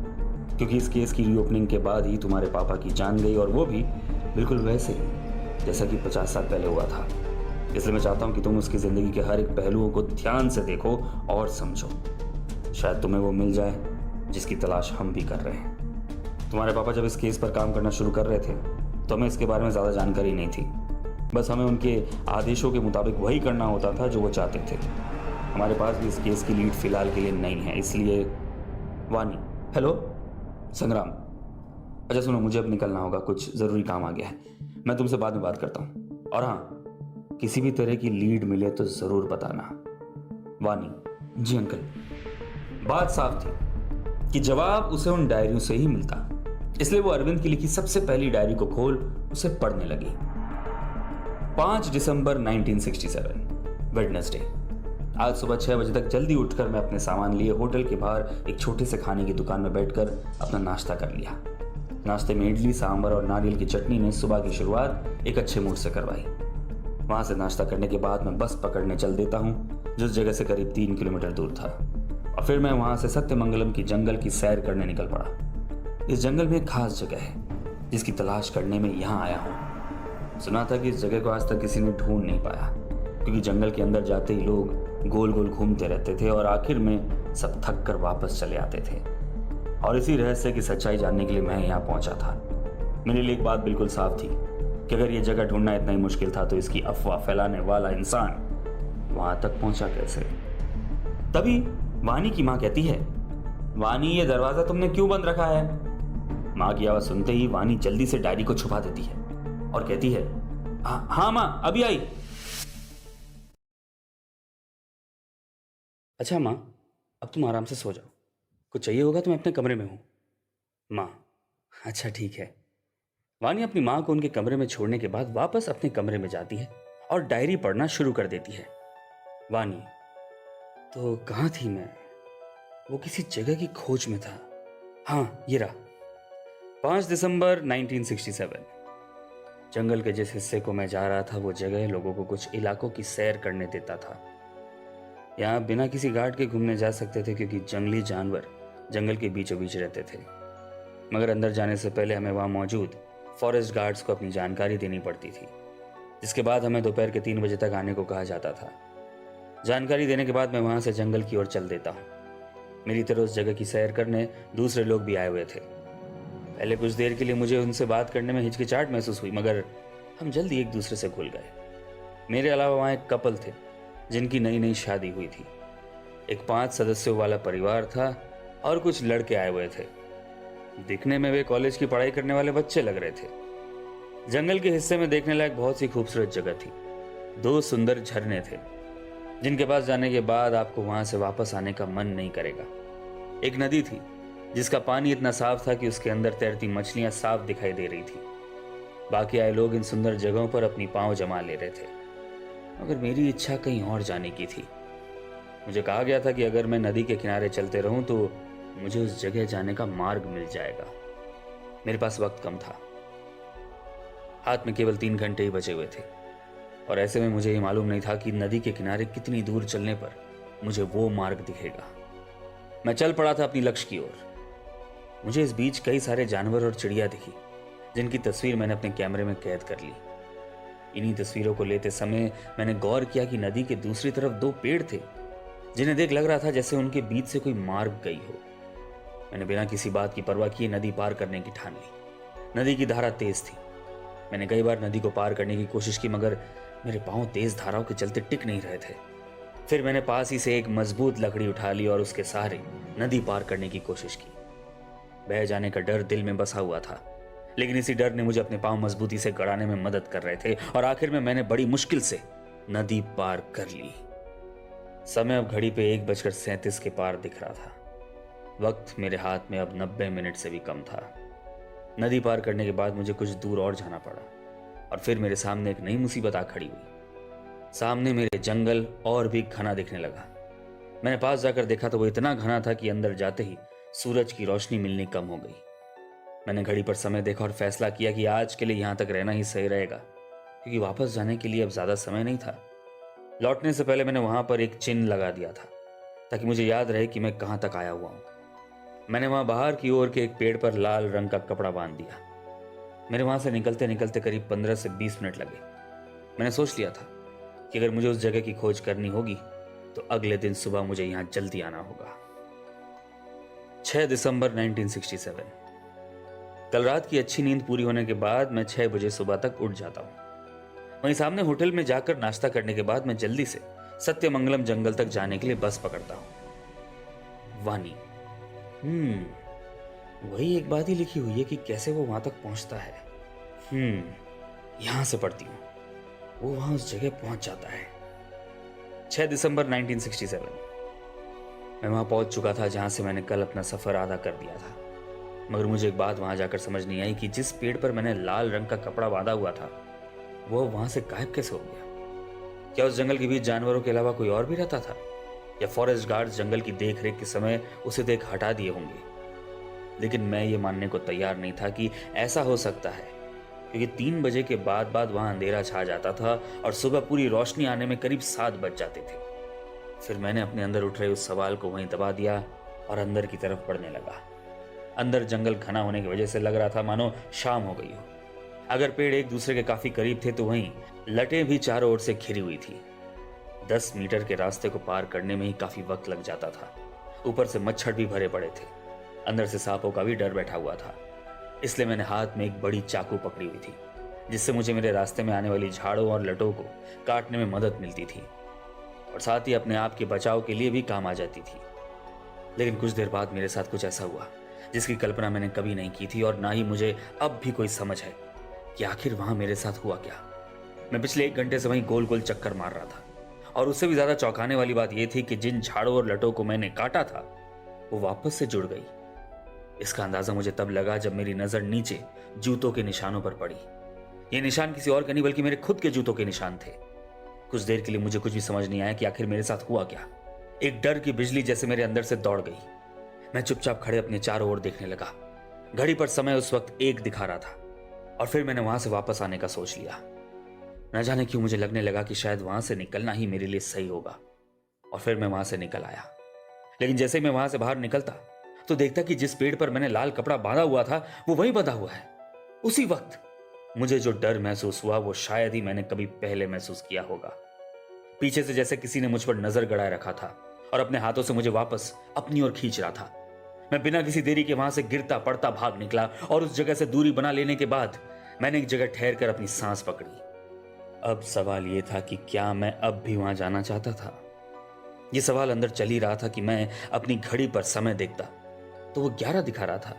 क्योंकि इस केस की रीओपनिंग के बाद ही तुम्हारे पापा की जान गई, और वो भी बिल्कुल वैसे ही जैसा कि 50 साल पहले हुआ था। इसलिए मैं चाहता हूँ कि तुम उसकी ज़िंदगी के हर एक पहलुओं को ध्यान से देखो और समझो। शायद तुम्हें वो मिल जाए जिसकी तलाश हम भी कर रहे हैं। तुम्हारे पापा जब इस केस पर काम करना शुरू कर रहे थे तो हमें इसके बारे में ज़्यादा जानकारी नहीं थी। बस हमें उनके आदेशों के मुताबिक वही करना होता था जो वो चाहते थे। हमारे पास भी इस केस की लीड फिलहाल के लिए नहीं है, इसलिए वानी। हेलो संग्राम, अच्छा सुनो, मुझे अब निकलना होगा, कुछ ज़रूरी काम आ गया है। मैं तुमसे बाद में बात करता हूँ, और हाँ, किसी भी तरह की लीड मिले तो ज़रूर बताना। वानी। जी अंकल। बात साफ थी कि जवाब उसे उन डायरियों से ही मिलता, इसलिए वो अरविंद की लिखी सबसे पहली डायरी को खोल उसे पढ़ने लगी। 5 दिसंबर 1967, वेडनेसडे। आज सुबह 6 बजे तक जल्दी उठकर मैं अपने सामान लिए होटल के बाहर एक छोटे से खाने की दुकान में बैठकर अपना नाश्ता कर लिया। नाश्ते में इडली, सांभर और नारियल की चटनी ने सुबह की शुरुआत एक अच्छे मूड से करवाई। वहां से नाश्ता करने के बाद मैं बस पकड़ने चल देता हूँ, जिस जगह से करीब 3 किलोमीटर दूर था, और फिर मैं वहां से सत्यमंगलम की जंगल की सैर करने निकल पड़ा। इस जंगल में एक खास जगह है जिसकी तलाश करने में यहाँ आया हूँ। सुना था कि इस जगह को आज तक किसी ने ढूंढ नहीं पाया, क्योंकि जंगल के अंदर जाते ही लोग गोल गोल घूमते रहते थे और आखिर में सब थक कर वापस चले आते थे। और इसी रहस्य की सच्चाई जानने के लिए मैं यहाँ पहुंचा था। मेरे लिए एक बात बिल्कुल साफ थी कि अगर ये जगह ढूंढना इतना ही मुश्किल था तो इसकी अफवाह फैलाने वाला इंसान वहां तक पहुंचा कैसे। तभी वानी की माँ कहती है, वानी ये दरवाजा तुमने क्यों बंद रखा है? माँ की आवाज सुनते ही वानी जल्दी से डायरी को छुपा देती है और कहती है, हाँ माँ, अभी आई। अच्छा माँ, अब तुम आराम से सो जाओ, कुछ चाहिए होगा तो मैं अपने कमरे में हूँ। माँ, अच्छा ठीक है। वानी अपनी माँ को उनके कमरे में छोड़ने के बाद वापस अपने कमरे में जाती है और डायरी पढ़ना शुरू कर देती है। वानी, तो कहाँ थी मैं? वो किसी जगह की खोज में था। हाँ, ये रहा। 5 दिसंबर 1967। जंगल के जिस हिस्से को मैं जा रहा था वो जगह लोगों को कुछ इलाकों की सैर करने देता था। यहाँ बिना किसी गार्ड के घूमने जा सकते थे क्योंकि जंगली जानवर जंगल के बीचों बीच रहते थे। मगर अंदर जाने से पहले हमें वहाँ मौजूद फॉरेस्ट गार्ड्स को अपनी जानकारी देनी पड़ती थी, जिसके बाद हमें दोपहर के 3 बजे तक आने को कहा जाता था। जानकारी देने के बाद मैं वहाँ से जंगल की ओर चल देता हूँ। मेरी तरह उस जगह की सैर करने दूसरे लोग भी आए हुए थे। पहले कुछ देर के लिए मुझे उनसे बात करने में हिचकिचाहट महसूस हुई, मगर हम जल्दी एक दूसरे से घुल गए। मेरे अलावा वहाँ एक कपल थे जिनकी नई नई शादी हुई थी। एक 5 सदस्यों वाला परिवार था और कुछ लड़के आए हुए थे। दिखने में वे कॉलेज की पढ़ाई करने वाले बच्चे लग रहे थे। जंगल के हिस्से में देखने लायक बहुत सी खूबसूरत जगह थी। 2 सुंदर झरने थे जिनके पास जाने के बाद आपको वहां से वापस आने का मन नहीं करेगा। एक नदी थी जिसका पानी इतना साफ था कि उसके अंदर तैरती मछलियां साफ दिखाई दे रही थी। बाकी आए लोग इन सुंदर जगहों पर अपनी पांव जमा ले रहे थे, मगर मेरी इच्छा कहीं और जाने की थी। मुझे कहा गया था कि अगर मैं नदी के किनारे चलते रहूं तो मुझे उस जगह जाने का मार्ग मिल जाएगा। मेरे पास वक्त कम था, हाथ में केवल 3 घंटे ही बचे हुए थे, और ऐसे में मुझे ये मालूम नहीं था कि नदी के किनारे कितनी दूर चलने पर मुझे वो मार्ग दिखेगा। मैं चल पड़ा था अपनी लक्ष्य की ओर। मुझे इस बीच कई सारे जानवर और चिड़िया दिखी जिनकी तस्वीर मैंने अपने कैमरे में कैद कर ली। इन्हीं तस्वीरों को लेते समय मैंने गौर किया कि नदी के दूसरी तरफ 2 पेड़ थे जिन्हें देख लग रहा था जैसे उनके बीच से कोई मार्ग गई हो। मैंने बिना किसी बात की परवाह किए नदी पार करने की ठान ली। नदी की धारा तेज थी। मैंने कई बार नदी को पार करने की कोशिश की, मगर मेरे पांव तेज धाराओं के चलते टिक नहीं रहे थे। फिर मैंने पास ही से एक मजबूत लकड़ी उठा ली और उसके सहारे नदी पार करने की कोशिश की। बह जाने का डर दिल में बसा हुआ था, लेकिन इसी डर ने मुझे अपने पांव मजबूती से गड़ाने में मदद कर रहे थे, और आखिर में मैंने बड़ी मुश्किल से नदी पार कर ली। समय अब घड़ी पे 1:37 के पार दिख रहा था। वक्त मेरे हाथ में अब 90 मिनट से भी कम था। नदी पार करने के बाद मुझे कुछ दूर और जाना पड़ा और फिर मेरे सामने एक नई मुसीबत आ खड़ी हुई। सामने मेरे जंगल और भी घना दिखने लगा। मैंने पास जाकर देखा तो वो इतना घना था कि अंदर जाते ही सूरज की रोशनी मिलनी कम हो गई। मैंने घड़ी पर समय देखा और फैसला किया कि आज के लिए यहाँ तक रहना ही सही रहेगा, क्योंकि वापस जाने के लिए अब ज़्यादा समय नहीं था। लौटने से पहले मैंने वहाँ पर एक चिन्ह लगा दिया था ताकि मुझे याद रहे कि मैं कहाँ तक आया हुआ हूँ। मैंने वहाँ बाहर की ओर के एक पेड़ पर लाल रंग का कपड़ा बांध दिया। मेरे वहाँ से निकलते निकलते करीब 15 से 20 मिनट लगे। मैंने सोच लिया था कि अगर मुझे उस जगह की खोज करनी होगी तो अगले दिन सुबह मुझे यहाँ जल्दी आना होगा। 6 दिसंबर 1967। कल रात की अच्छी नींद पूरी होने के बाद मैं 6 बजे सुबह तक उठ जाता हूँ। वहीं सामने होटल में जाकर नाश्ता करने के बाद मैं जल्दी से सत्यमंगलम जंगल तक जाने के लिए बस पकड़ता हूँ। वानी, वही एक बात ही लिखी हुई है कि कैसे वो वहां तक पहुंचता है। यहां से पढ़ती हूं। वो वहां उस जगह पहुंच जाता है। 6 दिसंबर 1967। मैं वहां पहुंच चुका था जहां से मैंने कल अपना सफर आधा कर दिया था, मगर मुझे एक बात वहां जाकर समझ नहीं आई कि जिस पेड़ पर मैंने लाल रंग का कपड़ा बांधा हुआ था वो वहां से गायब कैसे हो गया। क्या उस जंगल के बीच जानवरों के अलावा कोई और भी रहता था, या फॉरेस्ट गार्ड्स जंगल की देखरेख के समय उसे देख हटा दिए होंगे। लेकिन मैं ये मानने को तैयार नहीं था कि ऐसा हो सकता है, क्योंकि 3 बजे के बाद वहां अंधेरा छा जाता था और सुबह पूरी रोशनी आने में करीब 7 बज जाते थे। फिर मैंने अपने अंदर उठ रहे उस सवाल को वहीं दबा दिया और अंदर की तरफ बढ़ने लगा। अंदर जंगल घना होने की वजह से लग रहा था मानो शाम हो गई हो। अगर पेड़ एक दूसरे के काफी करीब थे तो वहीं लटें भी चारों ओर से घिरी हुई थी। 10 मीटर के रास्ते को पार करने में ही काफी वक्त लग जाता था। ऊपर से मच्छर भी भरे पड़े थे। अंदर से सांपों का भी डर बैठा हुआ था। इसलिए मैंने हाथ में एक बड़ी चाकू पकड़ी हुई थी, जिससे मुझे मेरे रास्ते में आने वाली झाड़ों और लटों को काटने में मदद मिलती थी और साथ ही अपने आप के बचाव के लिए भी काम आ जाती थी। लेकिन कुछ देर बाद मेरे साथ कुछ ऐसा हुआ जिसकी कल्पना मैंने कभी नहीं की थी और ना ही मुझे अब भी कोई समझ है कि आखिर वहां मेरे साथ हुआ क्या। मैं पिछले 1 घंटे से वहीं गोल गोल चक्कर मार रहा था और उससे भी ज्यादा चौंकाने वाली बात यह थी कि जिन झाड़ों और लटों को मैंने काटा था वो वापस से जुड़ गई। इसका अंदाजा मुझे तब लगा जब मेरी नजर नीचे जूतों के निशानों पर पड़ी। ये निशान किसी और के नहीं बल्कि मेरे खुद के जूतों के निशान थे। कुछ देर के लिए मुझे कुछ भी समझ नहीं आया कि आखिर मेरे साथ हुआ क्या। एक डर की बिजली जैसे मेरे अंदर से दौड़ गई। मैं चुपचाप खड़े अपने चारों ओर देखने लगा। घड़ी पर समय उस वक्त 1 दिखा रहा था और फिर मैंने वहां से वापस आने का सोच लिया। न जाने क्यों मुझे लगने लगा कि शायद वहां से निकलना ही मेरे लिए सही होगा और फिर मैं वहां से निकल आया। लेकिन जैसे ही मैं वहां से बाहर निकलता तो देखता कि जिस पेड़ पर मैंने लाल कपड़ा बांधा हुआ था वो वहीं बंधा हुआ है। उसी वक्त मुझे जो डर महसूस हुआ वो शायद ही मैंने कभी पहले महसूस किया होगा। पीछे से जैसे किसी ने मुझ पर नजर गड़ाए रखा था और अपने हाथों से मुझे वापस अपनी ओर खींच रहा था। मैं बिना किसी देरी के वहां से गिरता पड़ता भाग निकला और उस जगह से दूरी बना लेने के बाद मैंने एक जगह ठहर कर अपनी सांस पकड़ी। अब सवाल यह था कि क्या मैं अब भी वहां जाना चाहता था। यह सवाल अंदर चल ही रहा था कि मैं अपनी घड़ी पर समय देखता तो वो 11 दिखा रहा था।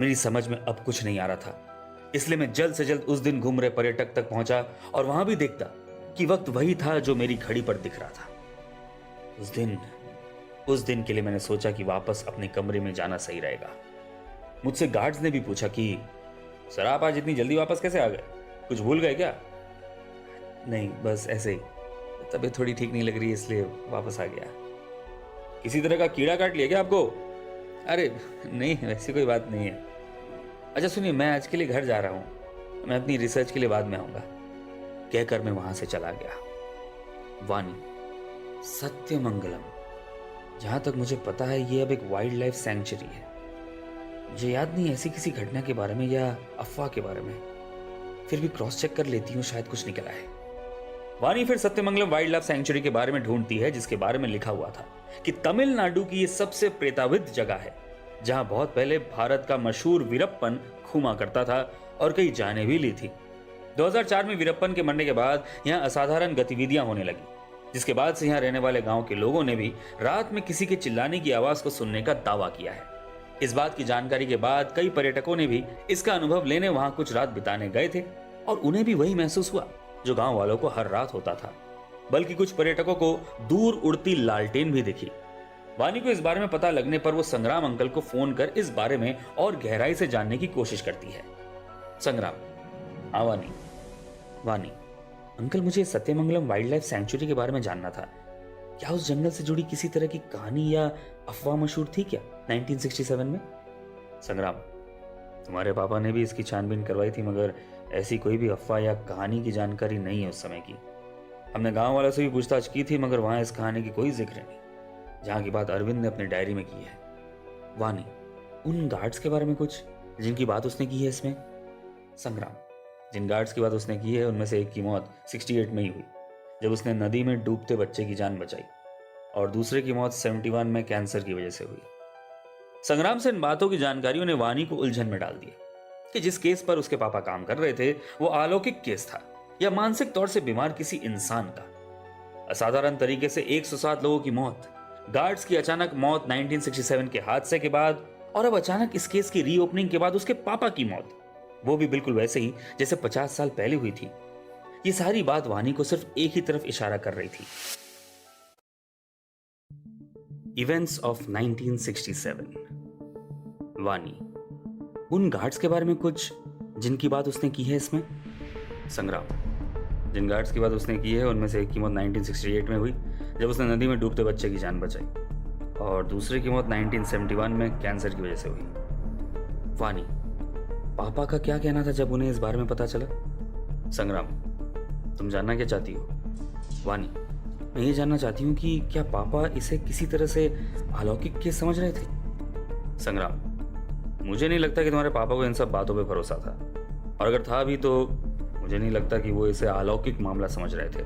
मेरी समझ में अब कुछ नहीं आ रहा था, इसलिए मैं जल्द से जल्द उस दिन घूम रहे पर्यटक तक पहुंचा और वहां भी देखता कि वक्त वही था जो मेरी घड़ी पर दिख रहा था। उस दिन के लिए मैंने सोचा कि वापस अपने कमरे में जाना सही रहेगा। मुझसे गार्ड्स ने भी पूछा कि सर आप आज इतनी जल्दी वापस कैसे आ गए, कुछ भूल गए क्या? नहीं, बस ऐसे ही, तबीयत थोड़ी ठीक नहीं लग रही इसलिए वापस आ गया। किसी तरह का कीड़ा काट लिया क्या आपको? अरे नहीं, वैसी कोई बात नहीं है। अच्छा सुनिए, मैं आज के लिए घर जा रहा हूँ, मैं अपनी रिसर्च के लिए बाद में आऊंगा, कहकर मैं वहां से चला गया। वानी, सत्यमंगलम, जहां तक मुझे पता है ये अब एक वाइल्ड लाइफ सैंक्चुरी है। मुझे याद नहीं ऐसी किसी घटना के बारे में या अफवाह के बारे में, फिर भी क्रॉस चेक कर लेती हूँ, शायद कुछ निकला है। वानी फिर सत्यमंगलम वाइल्ड लाइफ सैंक्चुरी के बारे में ढूंढती है, जिसके बारे में लिखा हुआ था कि तमिलनाडु की ये सबसे प्रेताविद जगह है जहां बहुत पहले भारत का मशहूर वीरप्पन घूमा करता था और कई जानें भी ली थी। 2004 में वीरप्पन के मरने के बाद यहां असाधारण गतिविधियां होने लगी, जिसके बाद से यहां रहने वाले गांव के लोगों ने भी रात में किसी के चिल्लाने की आवाज को सुनने का दावा किया है। इस बात की जानकारी के बाद कई पर्यटकों ने भी इसका अनुभव लेने वहां कुछ रात बिताने गए थे और उन्हें भी वही महसूस हुआ जो गांव वालों को हर रात होता था। बल्कि कुछ पर्यटकों को दूर उड़ती लालटेन भी दिखी। वानी को इस बारे में पता लगने पर वो संग्राम अंकल को फोन कर इस बारे में और गहराई से जानने की कोशिश करती है। संग्राम: हाँ वानी। वानी: अंकल, मुझे सत्यमंगलम वाइल्ड लाइफ सेंचुरी के बारे में जानना था। क्या उस जंगल से जुड़ी किसी तरह की कहानी या अफवाह मशहूर थी क्या 1967 में? संग्राम: तुम्हारे पापा ने भी इसकी छानबीन करवाई थी, मगर ऐसी कोई भी अफवाह या कहानी की जानकारी नहीं है उस समय की। हमने गांव वालों से भी पूछताछ की थी, मगर वहां इस कहानी की कोई जिक्र नहीं, जहां की बात अरविंद ने अपनी डायरी में की है। वानी: उन गार्ड्स के बारे में कुछ, जिनकी बात उसने की है इसमें? संग्राम: जिन गार्ड्स की बात उसने की है उनमें से एक की मौत 68 में ही हुई, जब उसने नदी में डूबते बच्चे की जान बचाई, और दूसरे की मौत 71 में कैंसर की वजह से हुई। संग्राम से इन बातों की जानकारियों ने वानी को उलझन में डाल दिया कि जिस केस पर उसके पापा काम कर रहे थे वो अलौकिक केस था या मानसिक तौर से बीमार किसी इंसान का। असाधारण तरीके से 107 लोगों की मौत, गार्ड्स की अचानक मौत 1967 के हादसे के बाद, और अब अचानक इस केस की रीओपनिंग के बाद उसके पापा की मौत, वो भी बिल्कुल वैसे ही जैसे 50 साल पहले हुई थी। ये सारी बात वानी को सिर्फ एक ही तरफ इशारा कर रही थी। Events of 1967। वानी: उन गार्ड्स के बारे में कुछ, जिनकी बात उसने की है इसमें? संग्राम: जिन गार्ड्स की बात उसने की है उनमें से एक की मौत 1968 में हुई, जब उसने नदी में डूबते बच्चे की जान बचाई, और दूसरे की मौत 1971 में कैंसर की वजह से हुई। वानी: पापा का क्या कहना था जब उन्हें इस बारे में पता चला? संग्राम: तुम जानना क्या चाहती हो? वानी: मैं ये जानना चाहती हूँ कि क्या पापा इसे किसी तरह से अलौकिक केस समझ रहे थे? संग्राम: मुझे नहीं लगता कि तुम्हारे पापा को इन सब बातों पे भरोसा था, और अगर था भी तो मुझे नहीं लगता कि वो इसे अलौकिक मामला समझ रहे थे।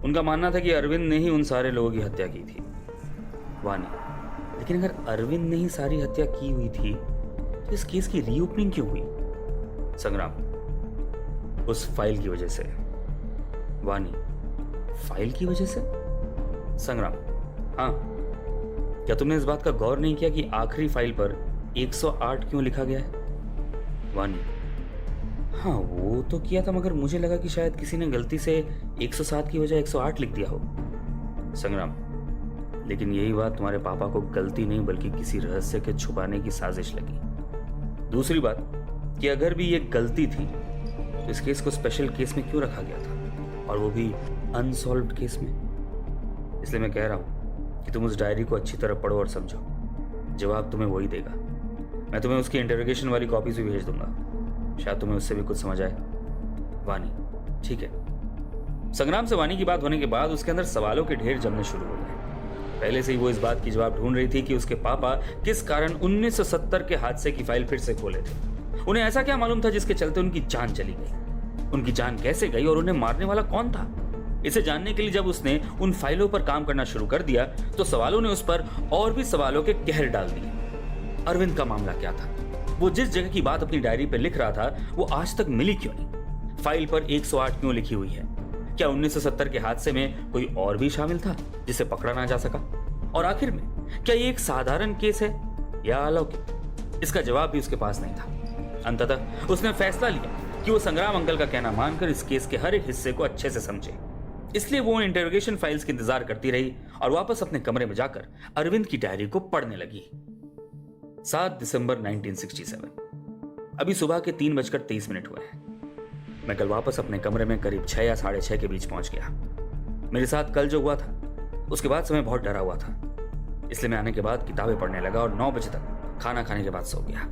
उनका मानना था कि अरविंद ने ही उन सारे लोगों की हत्या की थी। वानी: लेकिन अगर अरविंद ने ही सारी हत्या की हुई थी तो इस केस की रीओपनिंग क्यों हुई? संग्राम: उस फाइल की वजह से। वानी: फाइल की वजह से? संग्राम: हाँ। क्या तुमने इस बात का गौर नहीं किया कि आखिरी फाइल पर 108 क्यों लिखा गया है? वानी: हाँ, वो तो किया था, मगर मुझे लगा कि शायद किसी ने गलती से 107 की वजह 108 लिख दिया हो। संग्राम: लेकिन यही बात तुम्हारे पापा को गलती नहीं बल्कि किसी रहस्य के छुपाने की साजिश लगी। दूसरी बात कि अगर भी ये गलती थी तो इस केस को स्पेशल केस में क्यों रखा गया था, और वो भी अनसॉल्व्ड केस में? इसलिए मैं कह रहा हूं कि तुम उस डायरी को अच्छी तरह पढ़ो और समझो। जवाब तुम्हें वही देगा। मैं तुम्हें उसकी इंटरोगेशन वाली कॉपीज भी भेज दूंगा, शायद तुम्हें उससे भी कुछ समझ आए। वानी: ठीक है। संग्राम से वानी की बात होने के बाद उसके अंदर सवालों के ढेर जमने शुरू हो गए। पहले से ही वो इस बात की जवाब ढूंढ रही थी कि उसके पापा किस कारण 1970 के हादसे की फाइल फिर से खोले थे। उन्हें ऐसा क्या मालूम था जिसके चलते उनकी जान चली गई? उनकी जान कैसे गई और उन्हें मारने वाला कौन था? इसे जानने के लिए जब उसने उन फाइलों पर काम करना शुरू कर दिया तो सवालों ने उस पर और भी सवालों के कहर डाल दिए। अरविंद का मामला क्या था? वो जिस जगह की बात अपनी डायरी पर लिख रहा था वो आज तक मिली क्यों नहीं? फाइल पर 108 क्यों लिखी हुई है? क्या 1970 के हादसे में कोई और भी शामिल था जिसे पकड़ा ना जा सका? और आखिर में क्या ये एक साधारण केस है या अलौकिक? इसका जवाब भी उसके पास नहीं था। अंततः उसने फैसला लिया कि वो संग्राम अंकल का कहना मानकर इस केस के हर एक हिस्से को अच्छे से समझे। इसलिए वो इंटरोगेशन फाइल्स का इंतजार करती रही और वापस अपने कमरे में जाकर अरविंद की डायरी को पढ़ने लगी। 7 दिसंबर 1967। अभी सुबह के 3:23 हुए हैं। मैं कल वापस अपने कमरे में करीब 6 या 6:30 के बीच पहुंच गया। मेरे साथ कल जो हुआ था उसके बाद से मैं बहुत डरा हुआ था, इसलिए मैं आने के बाद किताबें पढ़ने लगा और 9 बजे तक खाना खाने के बाद सो गया।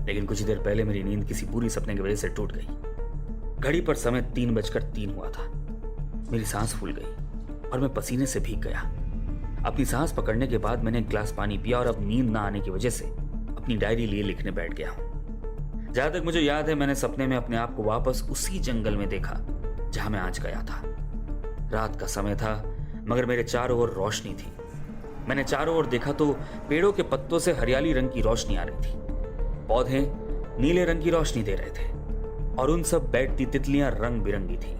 लेकिन कुछ ही देर पहले मेरी नींद किसी बुरी सपने की वजह से टूट गई। घड़ी पर समय 3:03 हुआ था। मेरी सांस फूल गई और मैं पसीने से भीग गया। अपनी सांस पकड़ने के बाद मैंने एक गिलास पानी पिया और अब नींद ना आने की वजह से अपनी डायरी लिए लिखने बैठ गया हूं। जहां तक मुझे याद है मैंने सपने में अपने आप को वापस उसी जंगल में देखा जहां मैं आज गया था। रात का समय था मगर मेरे चारों ओर रोशनी थी। मैंने चारों ओर देखा तो पेड़ों के पत्तों से हरियाली रंग की रोशनी आ रही थी। पौधे नीले रंग की रोशनी दे रहे थे और उन सब बैठती तितलियां रंग बिरंगी थी।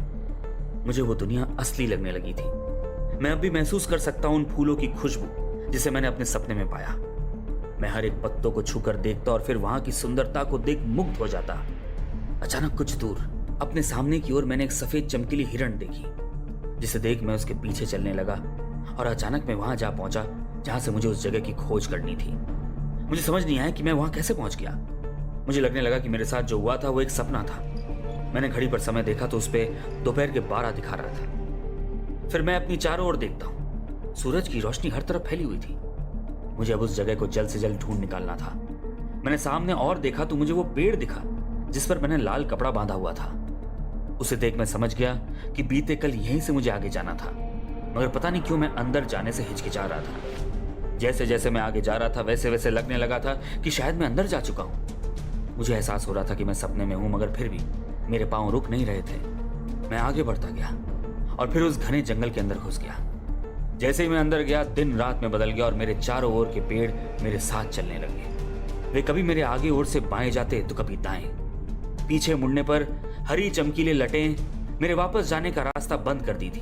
मुझे वो दुनिया असली लगने लगी थी। मैं अब भी महसूस कर सकता हूं उन फूलों की खुशबू जिसे मैंने अपने सपने में पाया। मैं हर एक पत्तों को छूकर देखता और फिर वहां की सुंदरता को देख मुग्ध हो जाता। अचानक कुछ दूर अपने सामने की ओर मैंने एक सफेद चमकीली हिरण देखी, जिसे देख मैं उसके पीछे चलने लगा और अचानक मैं वहां जा पहुंचा जहां से मुझे उस जगह की खोज करनी थी। मुझे समझ नहीं आया कि मैं वहां कैसे पहुंच गया। मुझे लगने लगा कि मेरे साथ जो हुआ था वो एक सपना था। मैंने घड़ी पर समय देखा तो उस पर दोपहर के 12 दिखा रहा था। फिर मैं अपनी चारों ओर देखता हूँ, सूरज की रोशनी हर तरफ फैली हुई थी। मुझे अब उस जगह को जल्द से जल्द ढूंढ निकालना था। मैंने सामने और देखा तो मुझे वो पेड़ दिखा जिस पर मैंने लाल कपड़ा बांधा हुआ था। उसे देख मैं समझ गया कि बीते कल यहीं से मुझे आगे जाना था, मगर पता नहीं क्यों मैं अंदर जाने से हिचकिचा रहा था। जैसे जैसे मैं आगे जा रहा था वैसे वैसे लगने लगा था कि शायद मैं अंदर जा चुका हूं। मुझे एहसास हो रहा था कि मैं सपने में हूं, मगर फिर भी मेरे पांव रुक नहीं रहे थे। मैं आगे बढ़ता गया और फिर उस घने जंगल के अंदर घुस गया। जैसे ही मैं अंदर गया, दिन रात में बदल गया और मेरे चारों ओर के पेड़ मेरे साथ चलने लगे। वे कभी मेरे आगे ओर से बाएं जाते तो कभी दाएं। पीछे मुड़ने पर हरी चमकीले लटें मेरे वापस जाने का रास्ता बंद कर दी थी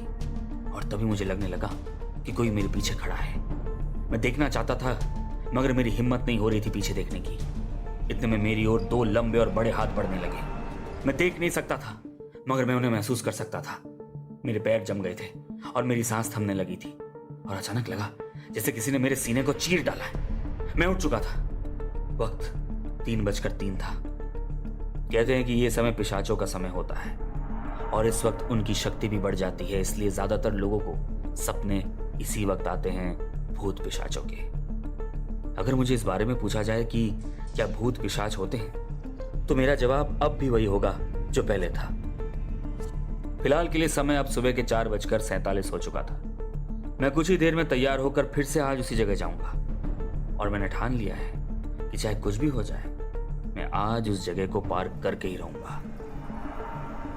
और तभी मुझे लगने लगा कि कोई मेरे पीछे खड़ा है। मैं देखना चाहता था मगर मेरी हिम्मत नहीं हो रही थी पीछे देखने की। इतने में मेरी ओर 2 लंबे और बड़े हाथ बढ़ने लगे। मैं देख नहीं सकता था मगर मैं उन्हें महसूस कर सकता था। मेरे पैर जम गए थे और मेरी सांस थमने लगी थी और अचानक लगा जैसे किसी ने मेरे सीने को चीर डाला है। मैं उठ चुका था। वक्त 3:03 था। कहते हैं कि यह समय पिशाचों का समय होता है और इस वक्त उनकी शक्ति भी बढ़ जाती है, इसलिए ज्यादातर लोगों को सपने इसी वक्त आते हैं भूत पिशाचों के। अगर मुझे इस बारे में पूछा जाए कि क्या भूत पिशाच होते हैं तो मेरा जवाब अब भी वही होगा जो पहले था। फिलहाल के लिए समय अब सुबह के 4:47 हो चुका था। मैं कुछ ही देर में तैयार होकर फिर से आज उसी जगह जाऊंगा और मैंने ठान लिया है कि चाहे कुछ भी हो जाए मैं आज उस जगह को पार करके ही रहूंगा।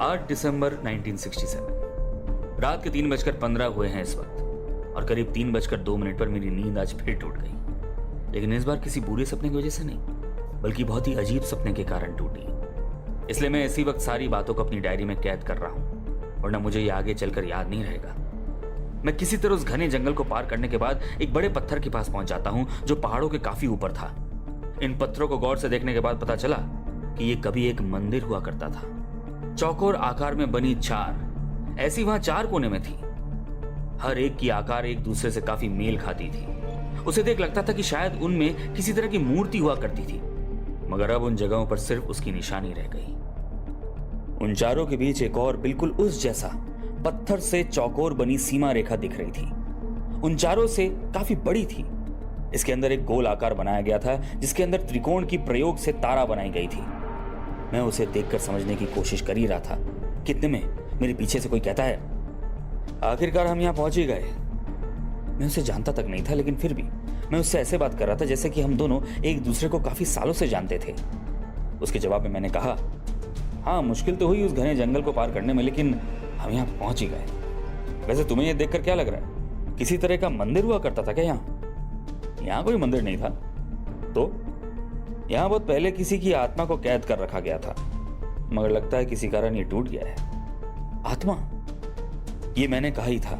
8 दिसंबर 1967 रात के 3:15 हुए हैं इस वक्त और करीब 3:02 पर मेरी नींद आज फिर टूट गई, लेकिन इस बार किसी बुरे सपने की वजह से नहीं बल्कि बहुत ही अजीब सपने के कारण टूटी। इसलिए मैं इसी वक्त सारी बातों को अपनी डायरी में कैद कर रहा हूं, वरना मुझे ये आगे चलकर याद नहीं रहेगा। मैं किसी तरह उस घने जंगल को पार करने के बाद एक बड़े पत्थर के पास पहुंच जाता हूं जो पहाड़ों के काफी ऊपर था। इन पत्थरों को गौर से देखने के बाद पता चला कि ये कभी एक मंदिर हुआ करता था। चौकोर आकार में बनी 4 ऐसी वहां 4 कोने में थी। हर एक की आकार एक दूसरे से काफी मेल खाती थी। उसे देख लगता था कि शायद उनमें किसी तरह की मूर्ति हुआ करती थी, मगर अब उन जगहों पर सिर्फ उसकी निशानी रह गई। उन चारों के बीच एक और बिल्कुल उस जैसा पत्थर से चौकोर बनी सीमा रेखा दिख रही थी। उन चारों से काफी बड़ी थी। इसके अंदर एक गोल आकार बनाया गया था जिसके अंदर त्रिकोण की प्रयोग से तारा बनाई गई थी। मैं उसे देखकर समझने की कोशिश कर ही रहा था कि इतने में मेरे पीछे से कोई कहता है, आखिरकार हम यहां पहुंच ही गए। मैं उसे जानता तक नहीं था, लेकिन फिर भी मैं उससे ऐसे बात कर रहा था जैसे कि हम दोनों एक दूसरे को काफी सालों से जानते थे। उसके जवाब में मैंने कहा, हाँ मुश्किल तो हुई उस घने जंगल को पार करने में, लेकिन हम यहाँ पहुंच ही गए। वैसे तुम्हें यह देखकर क्या लग रहा है, किसी तरह का मंदिर हुआ करता था क्या यहाँ? यहाँ कोई मंदिर नहीं था। तो यहाँ बहुत पहले किसी की आत्मा को कैद कर रखा गया था, मगर लगता है किसी कारण ये टूट गया है। आत्मा? ये मैंने कहा ही था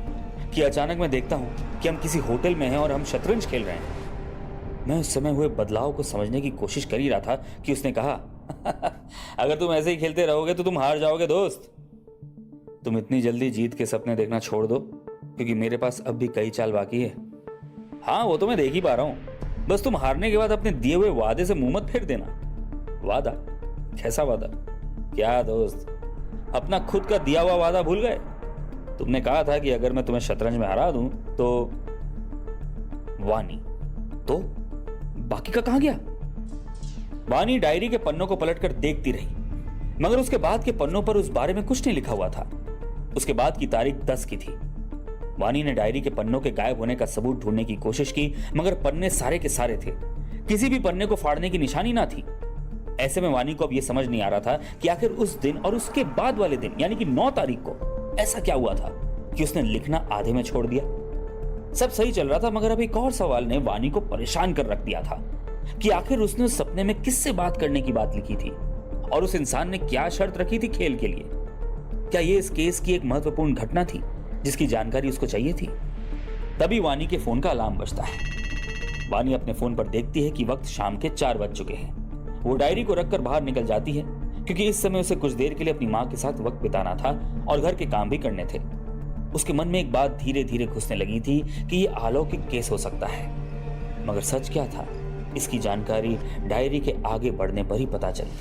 कि अचानक मैं देखता हूं कि हम किसी होटल में हैं और हम शतरंज खेल रहे हैं। मैं उस समय हुए बदलाव को समझने की कोशिश कर ही रहा था कि उसने कहा, अगर तुम ऐसे ही खेलते रहोगे तो तुम हार जाओगे दोस्त। तुम इतनी जल्दी जीत के सपने देखना छोड़ दो, क्योंकि मेरे पास अब भी कई चाल बाकी है। हाँ वो तो मैं देख ही पा रहा हूं, बस तुम हारने के बाद अपने दिए हुए वादे से मुंह मत फेर देना। वादा? कैसा वादा? क्या दोस्त, अपना खुद का दिया हुआ वादा भूल गए? तुमने कहा था कि अगर मैं तुम्हें शतरंज में हरा दूं तो वानी, तो बाकी का कहां गया? वानी डायरी के पन्नों को पलटकर देखती रही, मगर उसके बाद के पन्नों पर उस बारे में कुछ नहीं लिखा हुआ था। उसके बाद की तारीख 10 की थी। वानी ने डायरी के पन्नों के गायब होने का सबूत ढूंढने की कोशिश की, मगर पन्ने सारे के सारे थे। किसी भी पन्ने को फाड़ने की निशानी ना थी। ऐसे में वानी को अब यह समझ नहीं आ रहा था कि आखिर उस दिन और उसके बाद वाले दिन यानी कि 9 तारीख को ऐसा क्या हुआ था कि उसने लिखना आधे में छोड़ दिया। सब सही चल रहा था, मगर अब एक और सवाल ने वानी को परेशान कर रख दिया था कि आखिर उसने उस सपने में किससे बात करने की बात लिखी थी और उस इंसान ने क्या शर्त रखी थी खेल के लिए। क्या यह इस केस की एक महत्वपूर्ण घटना थी जिसकी जानकारी उसको चाहिए थी? तभी वानी के फोन का अलार्म बजता है। वानी अपने फोन पर देखती है कि वक्त शाम के 4 बज चुके हैं। वो डायरी को रखकर बाहर निकल जाती है, क्योंकि इस समय उसे कुछ देर के लिए अपनी मां के साथ वक्त बिताना था और घर के काम भी करने थे। उसके मन में एक बात धीरे धीरे घुसने लगी थी कि ये अलौकिक केस हो सकता है। मगर सच क्या था, इसकी जानकारी डायरी के आगे बढ़ने पर ही पता चली।